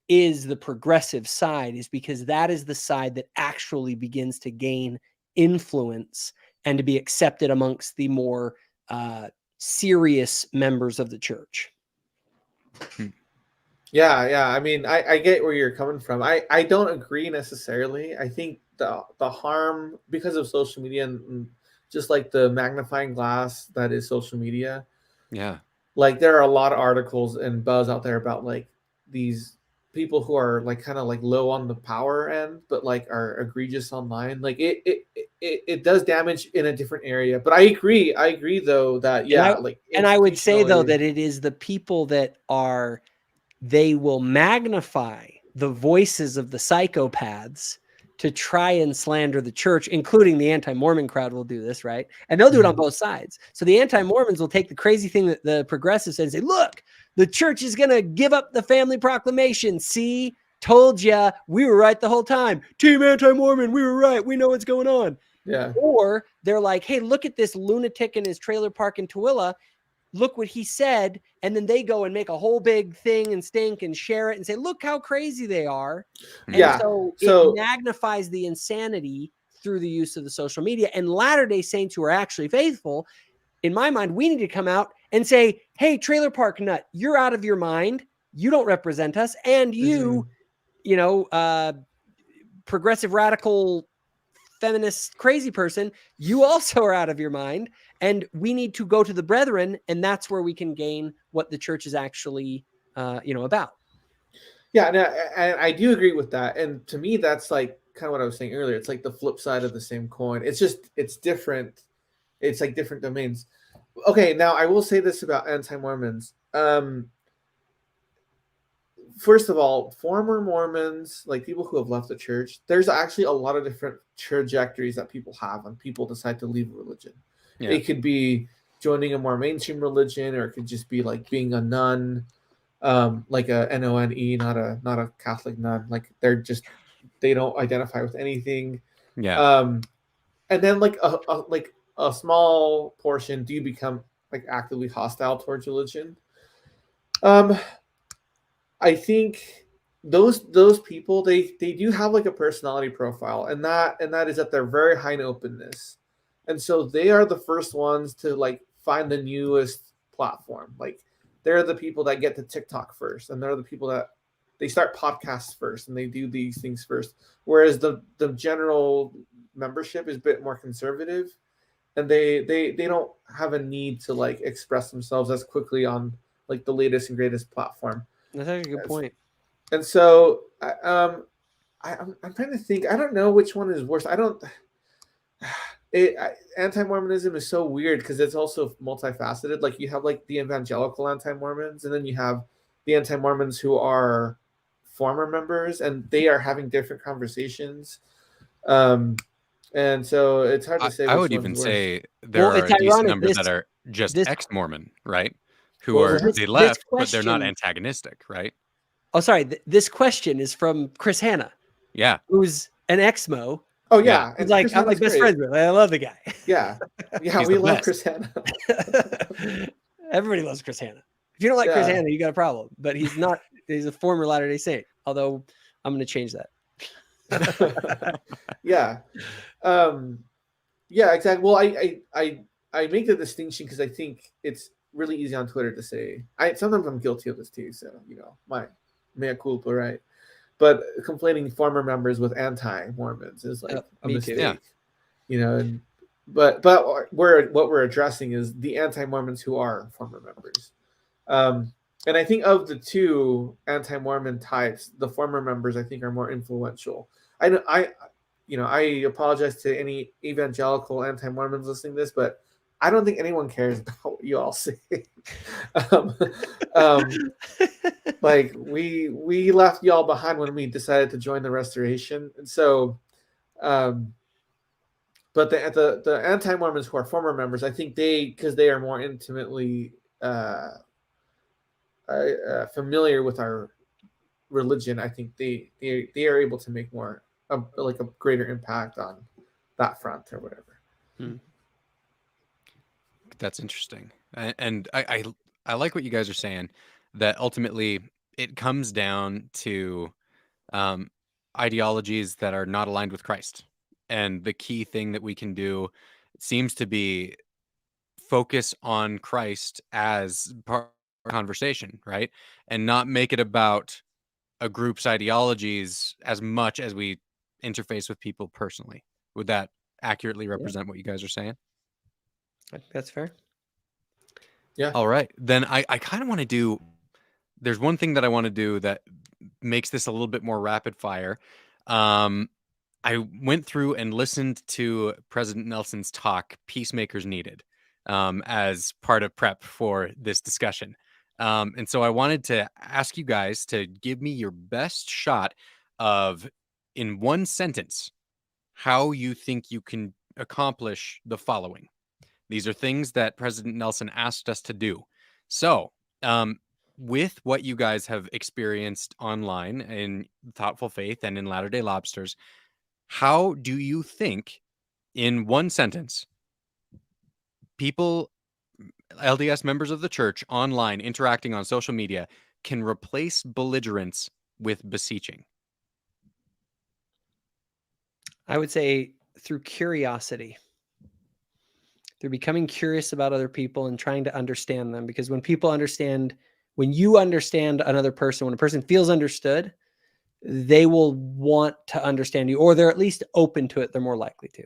is the progressive side is because that is the side that actually begins to gain influence and to be accepted amongst the more serious members of the church. Yeah. I mean, I get where you're coming from. I don't agree necessarily. I think the harm because of social media and just like the magnifying glass that is social media. Yeah. Like there are a lot of articles and buzz out there about like these people who are like kind of like low on the power end, but like are egregious online. Like it does damage in a different area. But I agree though that and I would say though that it is the people that they will magnify the voices of the psychopaths to try and slander the church, including the anti-Mormon crowd will do this, right? And they'll do it on both sides. So the anti-Mormons will take the crazy thing that the progressives say and say, look, the church is going to give up the family proclamation. See, told ya, we were right the whole time. Team anti-Mormon, we were right. We know what's going on. Yeah. Or they're like, hey, look at this lunatic in his trailer park in Tooele. Look what he said. And then they go and make a whole big thing and stink and share it and say, look how crazy they are. And so it magnifies the insanity through the use of the social media. And Latter-day Saints who are actually faithful, in my mind, we need to come out and say, hey, trailer park nut, you're out of your mind. You don't represent us. And you, progressive radical feminist crazy person, you also are out of your mind. And we need to go to the brethren. And that's where we can gain what the church is actually, about. Yeah, and I do agree with that. And to me, that's like kind of what I was saying earlier. It's like the flip side of the same coin. It's different. It's like different domains. Okay, now I will say this about anti-Mormons. First of all, former Mormons, like people who have left the church, there's actually a lot of different trajectories that people have when people decide to leave a religion. Yeah. It could be joining a more mainstream religion, or it could just be like being a nun, like a NONE, not a Catholic nun. Like they don't identify with anything. Yeah. And then like a small portion do become like actively hostile towards religion. I think those people they do have like a personality profile, and that is that they're very high in openness, and so they are the first ones to like find the newest platform. Like they're the people that get to TikTok first, and they're the people that they start podcasts first, and they do these things first. Whereas the general membership is a bit more conservative, and they don't have a need to like express themselves as quickly on like the latest and greatest platform. That's actually a good point. And so I'm trying to think. I don't know which one is worse. Anti-Mormonism is so weird because it's also multifaceted. Like you have like the evangelical anti-Mormons, and then you have the anti-Mormons who are former members, and they are having different conversations. And so it's hard to say. I would even say there are a decent number that are just ex-Mormon, right? Who are they left, but they're not antagonistic, right? Oh, sorry. This question is from Chris Hanna. Yeah, who's an ex-Mo. Oh yeah, and like I'm like best friends with. I love the guy. Yeah, we love Chris Hanna. Everybody loves Chris Hanna. If you don't like Chris Hanna, you got a problem. But he's not. He's a former Latter-day Saint. Although I'm going to change that. Yeah, exactly. Well, I make the distinction because I think it's really easy on Twitter to say. Sometimes I'm guilty of this too. So my mea culpa, right? But conflating former members with anti-Mormons is like a mistake. Yeah. But what we're addressing is the anti-Mormons who are former members. And I think of the two anti-Mormon types, the former members I think are more influential. I apologize to any evangelical anti-Mormons listening to this, but I don't think anyone cares about what you all say. um, like we left y'all behind when we decided to join the Restoration, and so, but the anti-Mormons who are former members, I think because they are more intimately familiar with our religion, I think they are able to make more like a greater impact on that front or whatever. That's interesting, and I like what you guys are saying, that ultimately it comes down to ideologies that are not aligned with Christ, and the key thing that we can do seems to be focus on Christ as part of the conversation, right, and not make it about a group's ideologies as much as we interface with people personally. Would that accurately represent what you guys are saying? I think that's fair. Yeah. All right. Then I kind of want to do, there's one thing that I want to do that makes this a little bit more rapid fire. I went through and listened to President Nelson's talk, Peacemakers Needed, as part of prep for this discussion. And so I wanted to ask you guys to give me your best shot of, in one sentence, how you think you can accomplish the following. These are things that President Nelson asked us to do. So, with what you guys have experienced online in Thoughtful Faith and in Latter-day Lobsters, how do you think, in one sentence, people, LDS members of the church online interacting on social media, can replace belligerence with beseeching? I would say through curiosity. They're becoming curious about other people and trying to understand them, because when you understand another person, when a person feels understood, they will want to understand you, or they're at least open to it. They're more likely to.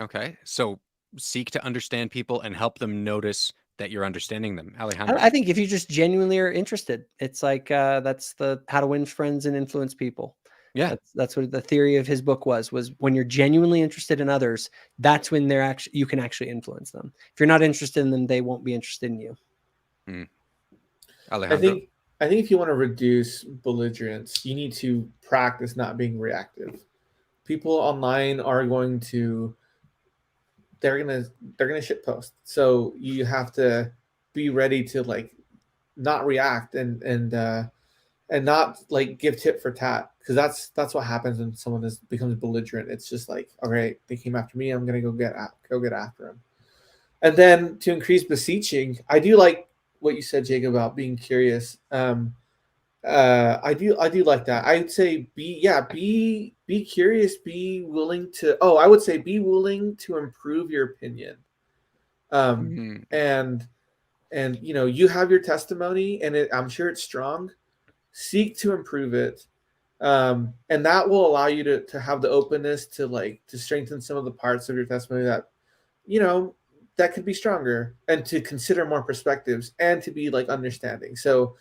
Okay. So seek to understand people and help them notice that you're understanding them. Alejandro? I think if you just genuinely are interested, it's like that's the how to win friends and influence people. Yeah. That's what the theory of his book was when you're genuinely interested in others, that's when you can actually influence them. If you're not interested in them, they won't be interested in you. Alejandro? I think if you want to reduce belligerence, you need to practice not being reactive. People online are going to they're gonna shitpost. So you have to be ready to like not react and not like give tit for tat, because that's what happens when someone becomes belligerent. It's just like, all right, they came after me, I'm gonna go get after them. And then to increase beseeching, I do like what you said, Jacob, about being curious. I do like that. I'd say be curious, be willing to. Oh, I would say be willing to improve your opinion. And you have your testimony, and I'm sure it's strong. Seek to improve it, and that will allow you to have the openness to strengthen some of the parts of your testimony that that could be stronger, and to consider more perspectives, and to be like understanding. So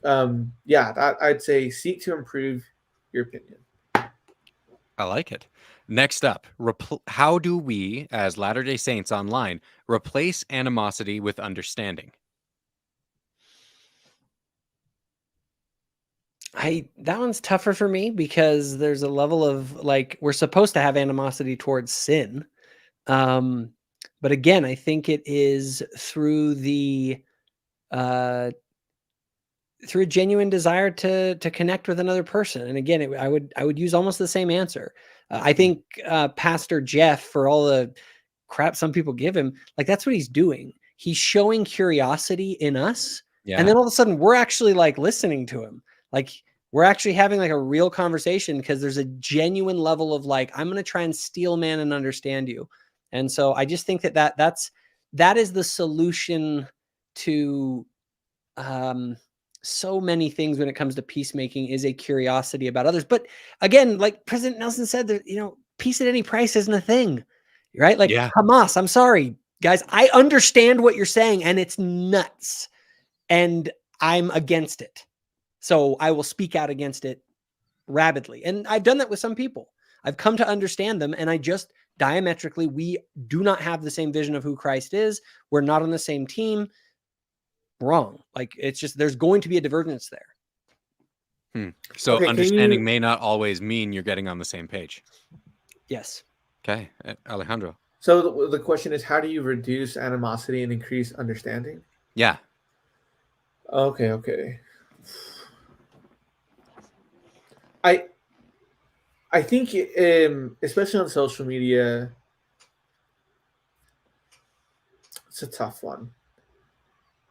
I'd say seek to improve your opinion. I like it. Next up, how do we, as Latter-day Saints online, replace animosity with understanding? That one's tougher for me, because there's a level of like, we're supposed to have animosity towards sin. But again, I think it is through through a genuine desire to connect with another person. And again, I would use almost the same answer. I think Pastor Jeff, for all the crap some people give him, like that's what he's doing. He's showing curiosity in us. Yeah. And then all of a sudden we're actually like listening to him. Like we're actually having like a real conversation, because there's a genuine level of like, I'm going to try and steel man and understand you. And so I just think that is the solution to so many things when it comes to peacemaking, is a curiosity about others. But again, like President Nelson said, that peace at any price isn't a thing, right? Like Hamas, I'm sorry, guys, I understand what you're saying, and it's nuts. And I'm against it. So I will speak out against it rabidly. And I've done that with some people. I've come to understand them, and I just diametrically, we do not have the same vision of who Christ is. We're not on the same team. Wrong. Like, it's just, there's going to be a divergence there. So Okay, understanding may not always mean you're getting on the same page. Yes. Okay, Alejandro. So the question is, how do you reduce animosity and increase understanding? Yeah. Okay. I think, especially on social media, it's a tough one.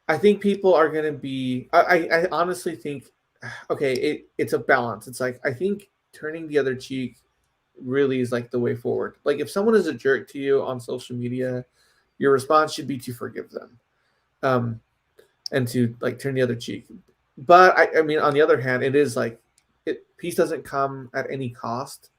I think people are going to be. I honestly think, okay, it's a balance. It's like, I think turning the other cheek really is like the way forward. Like, if someone is a jerk to you on social media, your response should be to forgive them, and to like turn the other cheek. But I mean, on the other hand, it is like, peace doesn't come at any cost.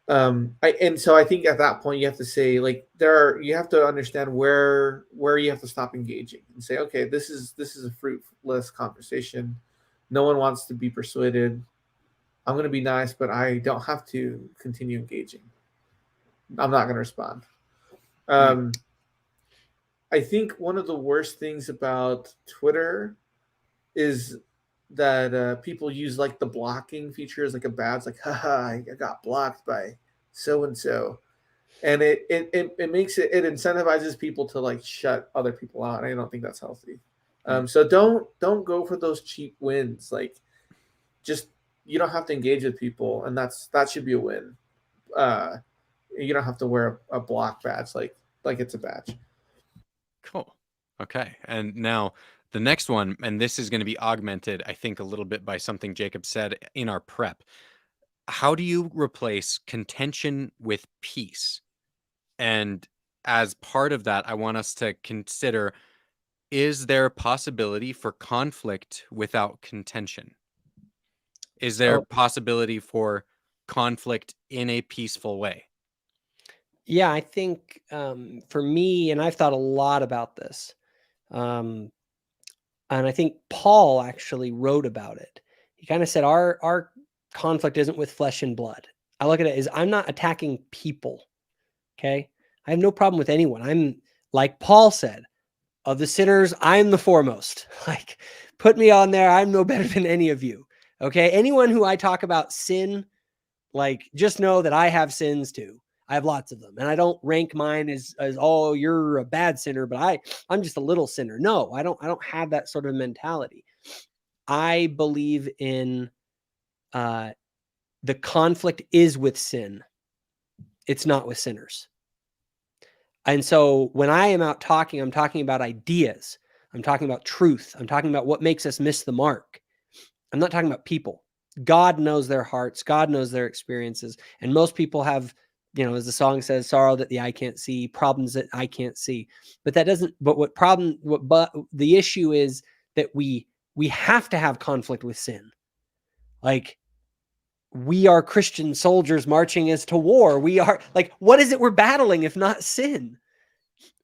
And so I think at that point you have to say, like, you have to understand where you have to stop engaging and say, okay, this is a fruitless conversation. No one wants to be persuaded. I'm going to be nice, but I don't have to continue engaging. I'm not going to respond. I think one of the worst things about Twitter is that people use like the blocking feature as like a badge, like, haha, I got blocked by so and so, and it makes it incentivizes people to like shut other people out. And I don't think that's healthy. So don't go for those cheap wins. Like, just, you don't have to engage with people, and that should be a win. You don't have to wear a block badge like it's a badge. Cool. Okay. And now the next one, and this is going to be augmented, I think, a little bit by something Jacob said in our prep. How do you replace contention with peace? And as part of that, I want us to consider, is there a possibility for conflict without contention? Is there possibility for conflict in a peaceful way? Yeah, I think for me, and I've thought a lot about this, and I think Paul actually wrote about it. He kind of said our conflict isn't with flesh and blood. I look at it as, I'm not attacking people. Okay, I have no problem with anyone. I'm, like Paul said, of the sinners, I'm the foremost. Like, put me on there. I'm no better than any of you. Okay, anyone who I talk about sin, like, just know that I have sins too. I have lots of them, and I don't rank mine as oh, you're a bad sinner, but I'm just a little sinner. No, I don't have that sort of mentality. I believe in the conflict is with sin. It's not with sinners. And so when I am out talking, I'm talking about ideas. I'm talking about truth. I'm talking about what makes us miss the mark. I'm not talking about people. God knows their hearts. God knows their experiences. And most people have, as the song says, sorrow that the eye can't see, problems that I can't see. But that doesn't, but the issue is that we have to have conflict with sin. Like, we are Christian soldiers marching as to war. We are, like, what is it we're battling if not sin?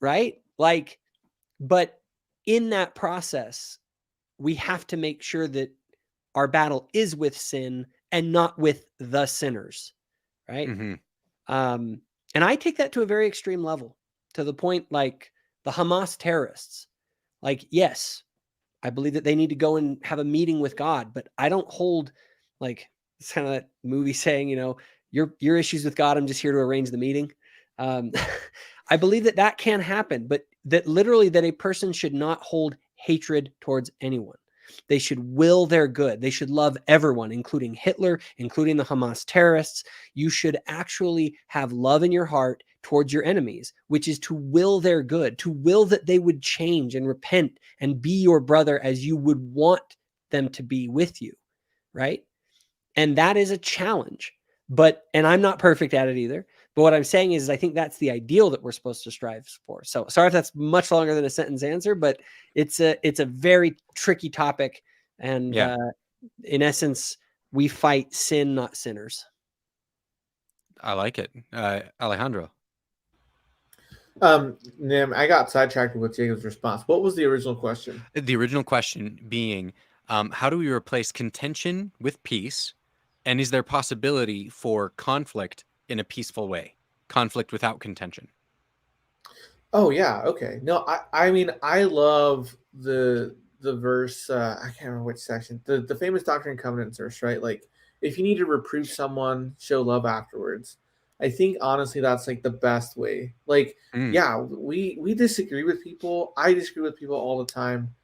Right? Like, but in that process, we have to make sure that our battle is with sin and not with the sinners. Right? Mm-hmm. And I take that to a very extreme level, to the point, like, the Hamas terrorists. Like, yes, I believe that they need to go and have a meeting with God, but I don't hold, like, it's kind of that movie saying, your issues with God, I'm just here to arrange the meeting. I believe that can happen, but that literally that a person should not hold hatred towards anyone. They should will their good. They should love everyone, including Hitler, including the Hamas terrorists. You should actually have love in your heart towards your enemies, which is to will their good, to will that they would change and repent and be your brother as you would want them to be with you, right? And that is a challenge. And I'm not perfect at it either. But what I'm saying is I think that's the ideal that we're supposed to strive for. So sorry if that's much longer than a sentence answer, but it's a very tricky topic. And in essence, we fight sin, not sinners. I like it. Alejandro. Nim, I got sidetracked with Jacob's response. What was the original question? The original question being, how do we replace contention with peace? And is there possibility for conflict in a peaceful way? Conflict without contention. Oh yeah, okay. No, I mean I love the verse. I can't remember which section. The famous Doctrine and Covenants verse, right? Like, if you need to reprove someone, show love afterwards. I think honestly that's like the best way. Like, Mm. yeah, we disagree with people. I disagree with people all the time.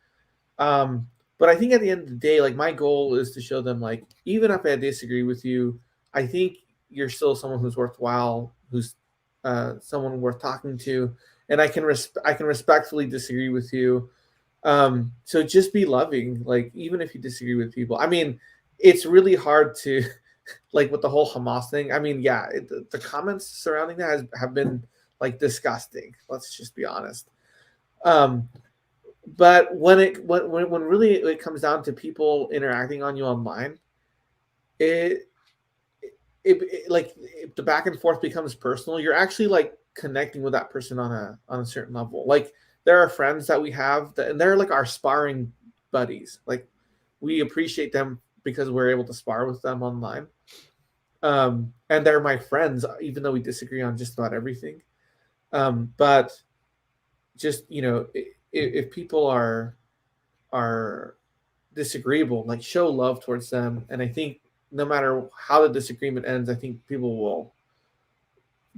But I think at the end of the day, like, my goal is to show them, like, even if I disagree with you, I think you're still someone who's worthwhile, who's someone worth talking to, and I can respectfully disagree with you. So just be loving, like, even if you disagree with people. I mean, it's really hard to like with the whole Hamas thing. I mean, yeah, the comments surrounding that have been like disgusting. Let's just be honest. Um, but when really it comes down to people interacting on you online, it like, if the back and forth becomes personal, you're actually like connecting with that person on a certain level. Like, there are friends that we have that, and they're like our sparring buddies. Like, we appreciate them because we're able to spar with them online. And they're my friends, even though we disagree on just about everything. But just, if people are disagreeable, like, show love towards them. And I think no matter how the disagreement ends, I think people will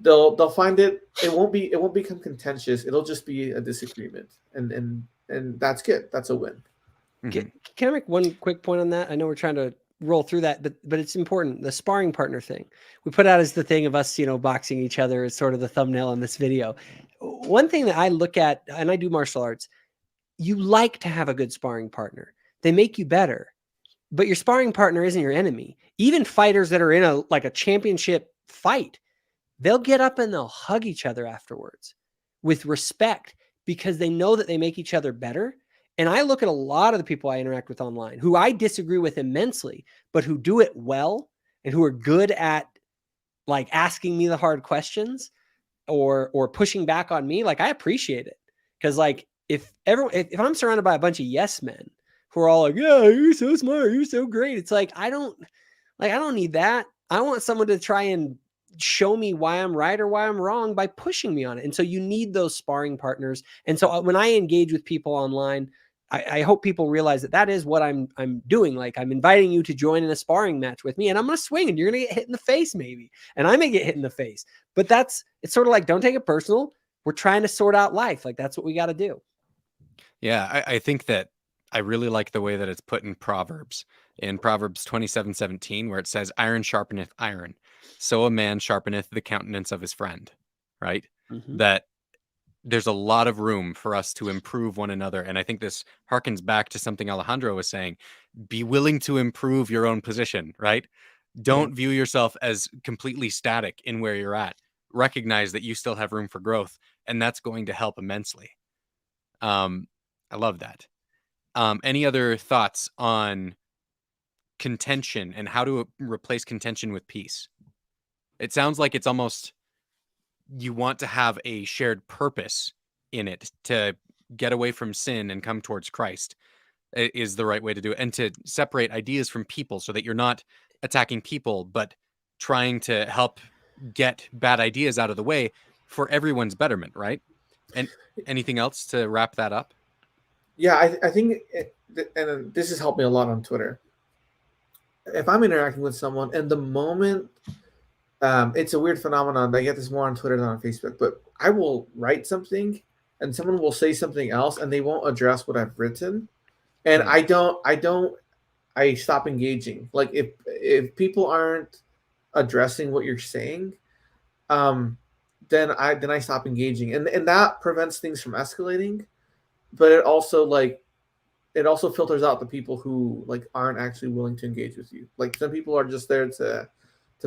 they'll find it won't become contentious. It'll just be a disagreement, and that's good. That's a win. Can I make one quick point on that? I know we're trying to roll through that, but it's important. The sparring partner thing we put out as the thing of us, boxing each other is sort of the thumbnail in this video. One thing that I look at, and I do martial arts, you like to have a good sparring partner. They make you better, but your sparring partner isn't your enemy. Even fighters that are in a championship fight, they'll get up and they'll hug each other afterwards with respect because they know that they make each other better. And I look at a lot of the people I interact with online who I disagree with immensely, but who do it well and who are good at like asking me the hard questions or pushing back on me. Like, I appreciate it. Cause like, if I'm surrounded by a bunch of yes men who are all like, yeah, you're so smart, you're so great. It's like, I don't need that. I want someone to try and show me why I'm right or why I'm wrong by pushing me on it. And so you need those sparring partners. And so when I engage with people online, I hope people realize that is what I'm doing. Like, I'm inviting you to join in a sparring match with me, and I'm going to swing, and you're going to get hit in the face maybe, and I may get hit in the face. But it's sort of like, don't take it personal. We're trying to sort out life. Like, that's what we got to do. Yeah, I think that I really like the way that it's put in Proverbs 27:17, where it says, iron sharpeneth iron, so a man sharpeneth the countenance of his friend, right? Mm-hmm. That there's a lot of room for us to improve one another. And I think this harkens back to something Alejandro was saying. Be willing to improve your own position, right? Don't view yourself as completely static in where you're at. Recognize that you still have room for growth, and that's going to help immensely. I love that. Any other thoughts on contention and how to replace contention with peace? It sounds like it's almost you want to have a shared purpose in it to get away from sin and come towards Christ is the right way to do it, and to separate ideas from people so that you're not attacking people, but trying to help get bad ideas out of the way for everyone's betterment, right? And anything else to wrap that up? Yeah, I think, and this has helped me a lot on Twitter. If I'm interacting with someone, and the moment, it's a weird phenomenon. I get this more on Twitter than on Facebook, but I will write something, and someone will say something else, and they won't address what I've written, and I stop engaging. Like, if people aren't addressing what you're saying, then I stop engaging, and that prevents things from escalating. But it also filters out the people who like aren't actually willing to engage with you. Like, some people are just there to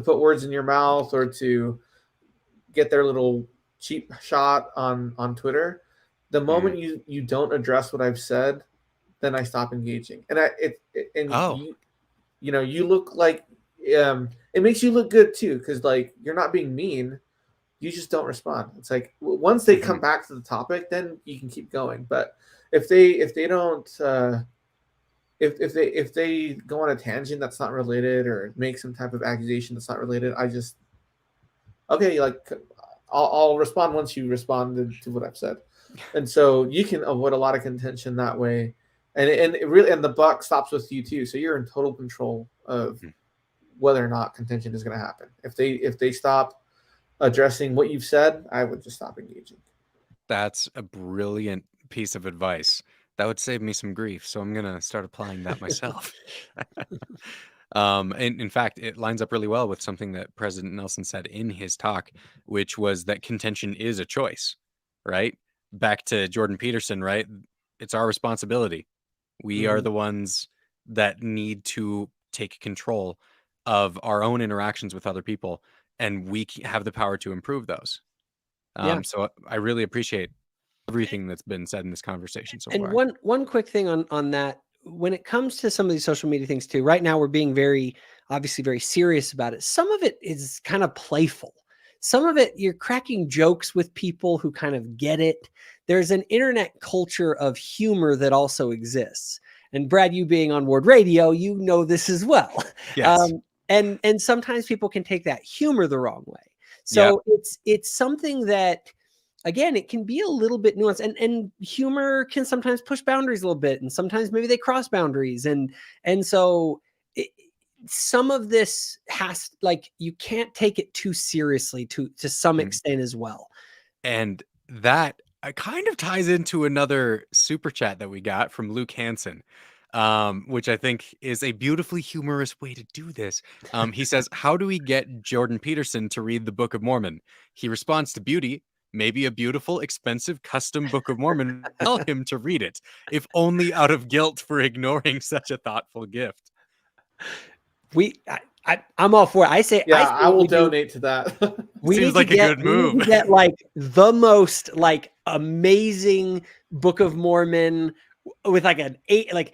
put words in your mouth or to get their little cheap shot on Twitter. The moment you don't address what I've said, then I stop engaging. And you look like, it makes you look good too, because like, you're not being mean, you just don't respond. It's like once they come back to the topic, then you can keep going. But if they don't if they go on a tangent that's not related or make some type of accusation that's not related, I just okay, like I'll respond once you responded to what I've said, and so you can avoid a lot of contention that way, and it really, and the buck stops with you too. So you're in total control of whether or not contention is going to happen. If they stop addressing what you've said, I would just stop engaging. That's a brilliant piece of advice. That would save me some grief. So I'm gonna start applying that myself. And in fact, it lines up really well with something that President Nelson said in his talk, which was that contention is a choice, right? Back to Jordan Peterson, right? It's our responsibility. We are the ones that need to take control of our own interactions with other people, and we have the power to improve those. So I really appreciate everything that's been said in this conversation so far. And one quick thing on that, when it comes to some of these social media things too, right now we're being obviously very serious about it. Some of it is kind of playful. Some of it, you're cracking jokes with people who kind of get it. There's an internet culture of humor that also exists. And Brad, you being on Ward Radio, you know this as well. Yes. And sometimes people can take that humor the wrong way. So it's something that, again, it can be a little bit nuanced, and humor can sometimes push boundaries a little bit, and sometimes maybe they cross boundaries. And so some of this has, like, you can't take it too seriously to some extent as well. And that kind of ties into another super chat that we got from Luke Hansen, which I think is a beautifully humorous way to do this. He says, how do we get Jordan Peterson to read the Book of Mormon? He responds to beauty. Maybe a beautiful, expensive, custom Book of Mormon. Tell him to read it, if only out of guilt for ignoring such a thoughtful gift. I'm all for it. I say I will donate to that. Seems like a good move. We need to get like the most like amazing Book of Mormon with like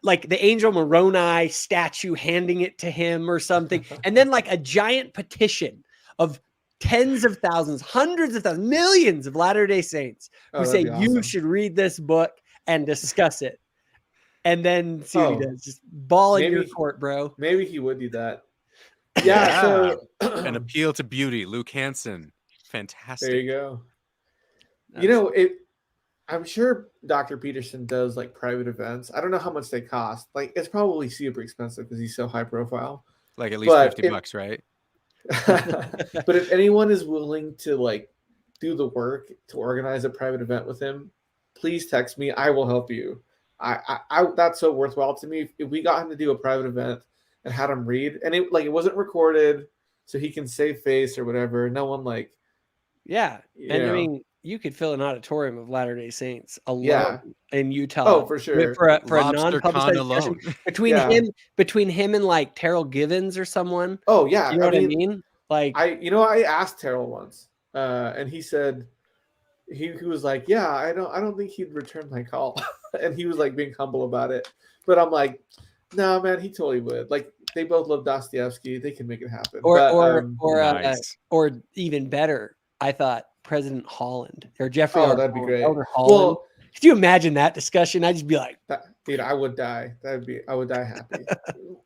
like the Angel Moroni statue, handing it to him or something, and then like a giant petition of tens of thousands, hundreds of thousands, millions of Latter-day Saints who say you should read this book and discuss it. And then see what he does. Just ball in your court, bro. Maybe he would do that. So an appeal to beauty, Luke Hansen. Fantastic. There you go. Absolutely. I'm sure Dr. Peterson does like private events. I don't know how much they cost. Like, it's probably super expensive because he's so high profile. Like at least $50, right? But if anyone is willing to like do the work to organize a private event with him, please text me. I will help you. I that's so worthwhile to me. If we got him to do a private event and had him read, and it wasn't recorded, so he can save face or whatever. No one like, I mean, you could fill an auditorium of Latter-day Saints alone in Utah. Oh, for sure. For a non-publicized discussion between him and like Terrell Givens or someone. Oh yeah, you know what I mean? Like I asked Terrell once, and he said he was like, yeah, I don't think he'd return my call, and he was like being humble about it. But I'm like, no, man, he totally would. Like, they both love Dostoevsky; they can make it happen. Or even better, I thought President Holland or Jeffrey. Oh, that'd be great. Elder Holland. Well, could you imagine that discussion? I'd just be like, dude, I would die. I would die happy.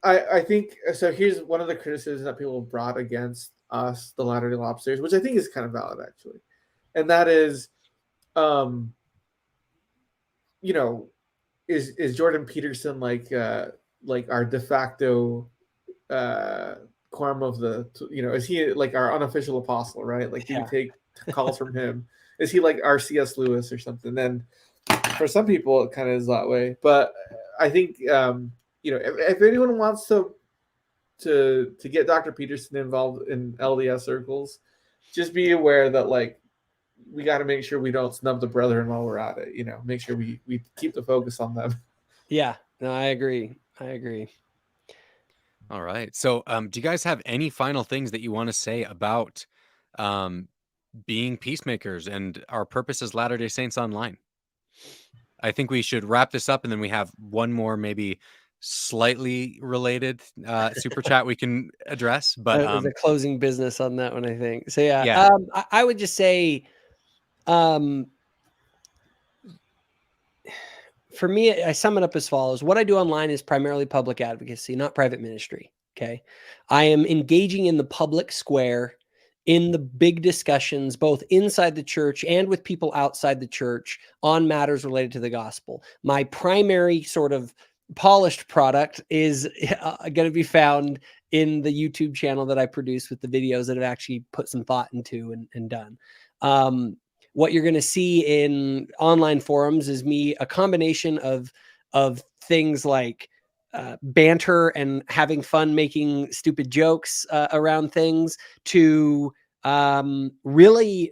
I think so. Here's one of the criticisms that people have brought against us, the Latter-day Lobsters, which I think is kind of valid actually, and that is, is Jordan Peterson like our de facto quorum of the, is he like our unofficial apostle, right? Like, do we take calls from him? Is he like our C.S. Lewis or something? Then for some people it kind of is that way, but I think if anyone wants to get Dr. Peterson involved in LDS circles, just be aware that like we got to make sure we don't snub the brethren while we're at it. Make sure we keep the focus on them. Yeah, no, I agree. All right. So do you guys have any final things that you want to say about being peacemakers and our purpose as Latter-day Saints online? I think we should wrap this up, and then we have one more maybe slightly related super chat we can address, but There's a closing business on that one, I think. So yeah, yeah. I would just say, for me, I sum it up as follows. What I do online is primarily public advocacy, not private ministry. Okay. I am engaging in the public square, in the big discussions, both inside the church and with people outside the church on matters related to the gospel. My primary sort of polished product is going to be found in the YouTube channel that I produce with the videos that have actually put some thought into and done. What you're going to see in online forums is me, a combination of things like banter and having fun making stupid jokes around things, to really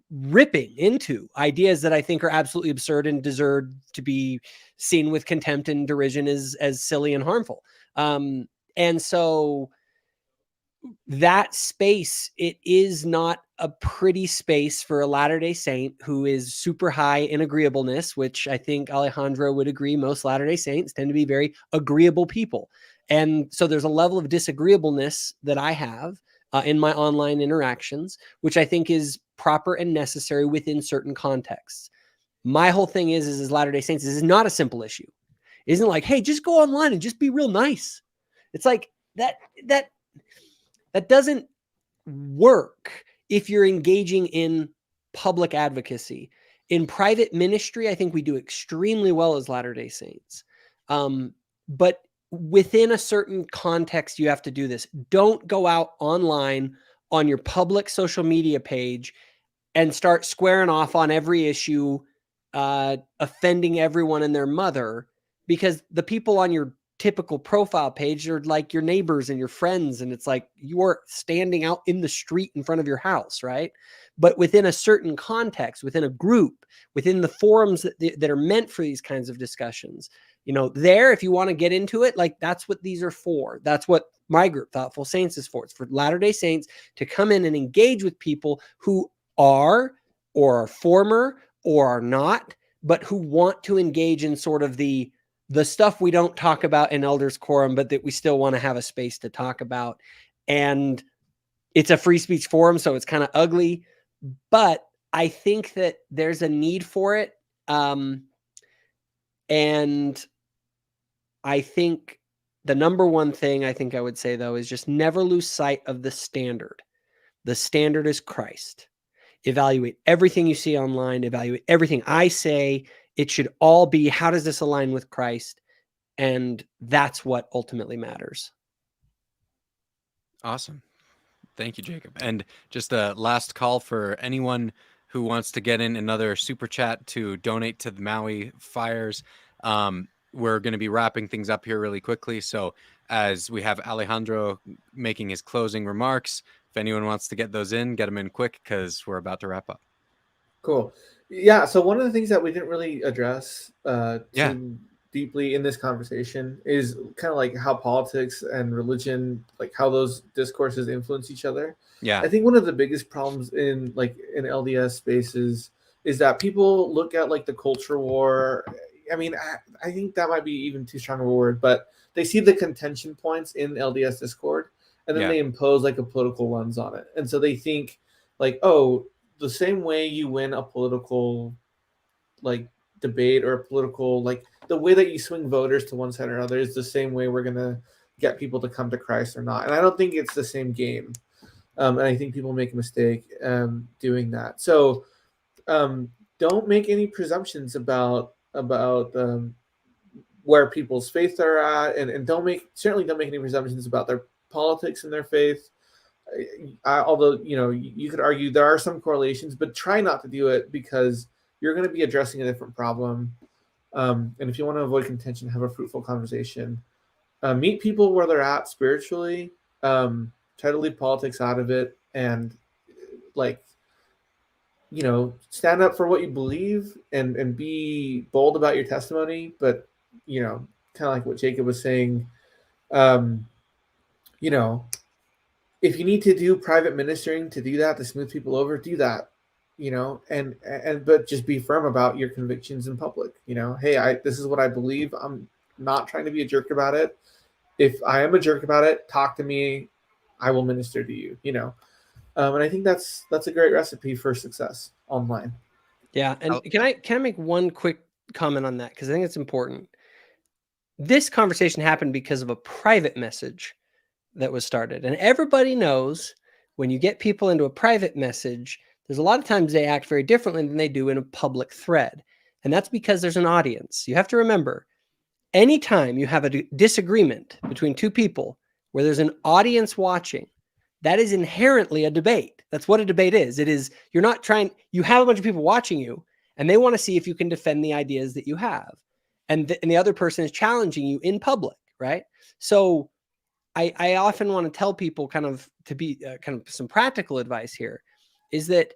ripping into ideas that I think are absolutely absurd and deserve to be seen with contempt and derision as silly and harmful. And so that space, it is not a pretty space for a Latter-day Saint who is super high in agreeableness, which I think Alejandro would agree. Most Latter-day Saints tend to be very agreeable people. And so there's a level of disagreeableness that I have in my online interactions, which I think is proper and necessary within certain contexts. My whole thing is Latter-day Saints, this is not a simple issue. It isn't like, hey, just go online and just be real nice. It's like that doesn't work if you're engaging in public advocacy. In private ministry, I think we do extremely well as Latter-day Saints. But within a certain context, you have to do this. Don't go out online on your public social media page and start squaring off on every issue, offending everyone and their mother, because the people on your typical profile page are like your neighbors and your friends. And it's like you're standing out in the street in front of your house, right? But within a certain context, within a group, within the forums that are meant for these kinds of discussions, there, if you want to get into it, like that's what these are for. That's what my group, Thoughtful Saints, is for. It's for Latter-day Saints to come in and engage with people who are or are former or are not, but who want to engage in sort of the stuff we don't talk about in elders quorum, but that we still want to have a space to talk about. And it's a free speech forum, so it's kind of ugly, but I think that there's a need for it. And I think the number one thing I think I would say, though, is just never lose sight of the standard. The standard is Christ. Evaluate everything you see online, evaluate everything I say. It should all be, how does this align with Christ? And that's what ultimately matters. Awesome. Thank you, Jacob. And just a last call for anyone who wants to get in another super chat to donate to the Maui Fires. We're going to be wrapping things up here really quickly. So as we have Alejandro making his closing remarks, if anyone wants to get those in, get them in quick because we're about to wrap up. Cool. Yeah. So one of the things that we didn't really address too deeply in this conversation is kind of like how politics and religion, like how those discourses influence each other. Yeah. I think one of the biggest problems in LDS spaces is that people look at like the culture war. I mean, I think that might be even too strong of a word, but they see the contention points in LDS Discord and then they impose like a political lens on it. And so they think like, oh, the same way you win a political like debate or a political, like the way that you swing voters to one side or another is the same way we're going to get people to come to Christ or not. And I don't think it's the same game. And I think people make a mistake doing that. So don't make any presumptions about where people's faith are at, and certainly don't make any presumptions about their politics and their faith. Although, you could argue there are some correlations, but try not to do it because you're going to be addressing a different problem. And if you want to avoid contention, have a fruitful conversation. Meet people where they're at spiritually. Try to leave politics out of it, and stand up for what you believe and be bold about your testimony. But kind of like what Jacob was saying, if you need to do private ministering to do that, to smooth people over, do that, but just be firm about your convictions in public. Hey, this is what I believe. I'm not trying to be a jerk about it. If I am a jerk about it, talk to me. I will minister to you, you know? And I think that's a great recipe for success online. Yeah. And can I make one quick comment on that? Because I think it's important. This conversation happened because of a private message that was started. And everybody knows when you get people into a private message, there's a lot of times they act very differently than they do in a public thread. And that's because there's an audience. You have to remember, anytime you have a disagreement between two people where there's an audience watching, that is inherently a debate. That's what a debate is. It is, you have a bunch of people watching you and they want to see if you can defend the ideas that you have. And the other person is challenging you in public, right? So I often want to tell people kind of some practical advice here is that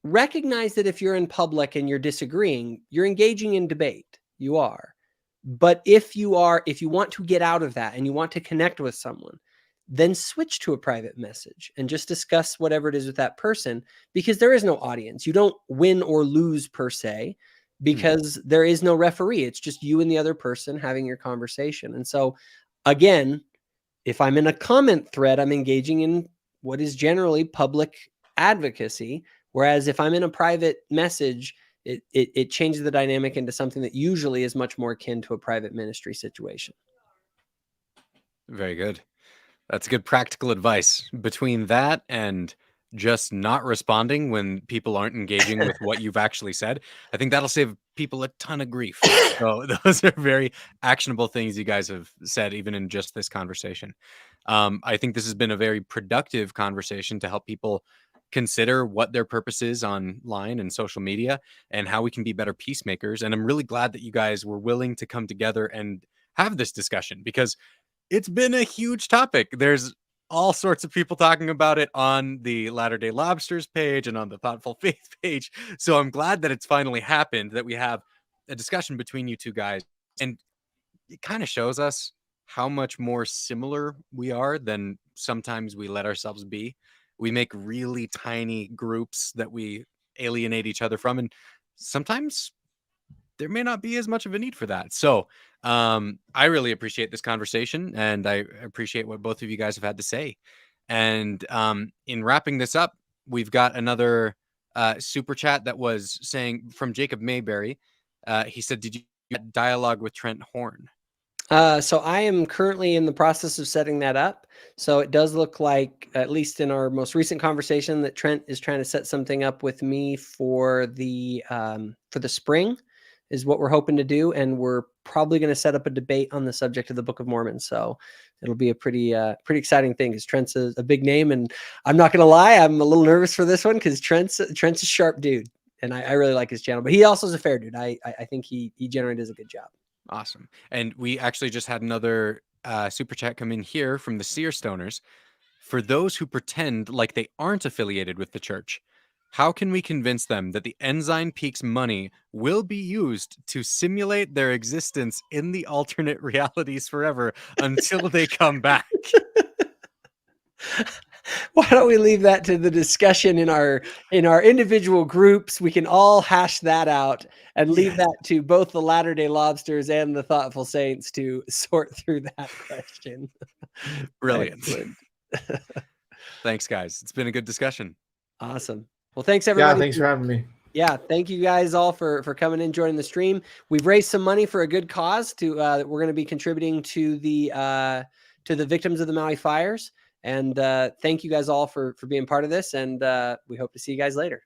recognize that if you're in public and you're disagreeing, you're engaging in debate. You are. But if you want to get out of that and you want to connect with someone, then switch to a private message and just discuss whatever it is with that person, because there is no audience. You don't win or lose per se, because there is no referee. It's just you and the other person having your conversation. And so again, if I'm in a comment thread, I'm engaging in what is generally public advocacy. Whereas if I'm in a private message, it changes the dynamic into something that usually is much more akin to a private ministry situation. Very good. That's good practical advice. Between that and just not responding when people aren't engaging with what you've actually said, I think that'll save people a ton of grief. So those are very actionable things you guys have said, even in just this conversation. I think this has been a very productive conversation to help people consider what their purpose is online and social media and how we can be better peacemakers. And I'm really glad that you guys were willing to come together and have this discussion, because it's been a huge topic. There's all sorts of people talking about it on the Latter-day Lobsters page and on the Thoughtful Faith page. So I'm glad that it's finally happened, that we have a discussion between you two guys. And it kind of shows us how much more similar we are than sometimes we let ourselves be. We make really tiny groups that we alienate each other from. And sometimes there may not be as much of a need for that. So I really appreciate this conversation, and I appreciate what both of you guys have had to say. And in wrapping this up, we've got another super chat that was saying from Jacob Mayberry. He said, "Did you get dialogue with Trent Horn?" So I am currently in the process of setting that up. So it does look like, at least in our most recent conversation, that Trent is trying to set something up with me for the spring, is what we're hoping to do. And we're probably going to set up a debate on the subject of the Book of Mormon. So it'll be a pretty exciting thing, because Trent's a big name. And I'm not going to lie, I'm a little nervous for this one, because Trent's a sharp dude. And I really like his channel. But he also is a fair dude. I think he generally does a good job. Awesome. And we actually just had another super chat come in here from the Seer Stoners. For those who pretend like they aren't affiliated with the church, how can we convince them that the Ensign Peaks money will be used to simulate their existence in the alternate realities forever until they come back? Why don't we leave that to the discussion in our individual groups? We can all hash that out and leave that to both the Latter-day Lobsters and the Thoughtful Saints to sort through that question. Brilliant. Thanks, guys. It's been a good discussion. Awesome. Well, thanks everybody. Yeah, thanks for having me. Yeah, thank you guys all for coming in, joining the stream. We've raised some money for a good cause that we're going to be contributing to the victims of the Maui Fires. And thank you guys all for being part of this. And we hope to see you guys later.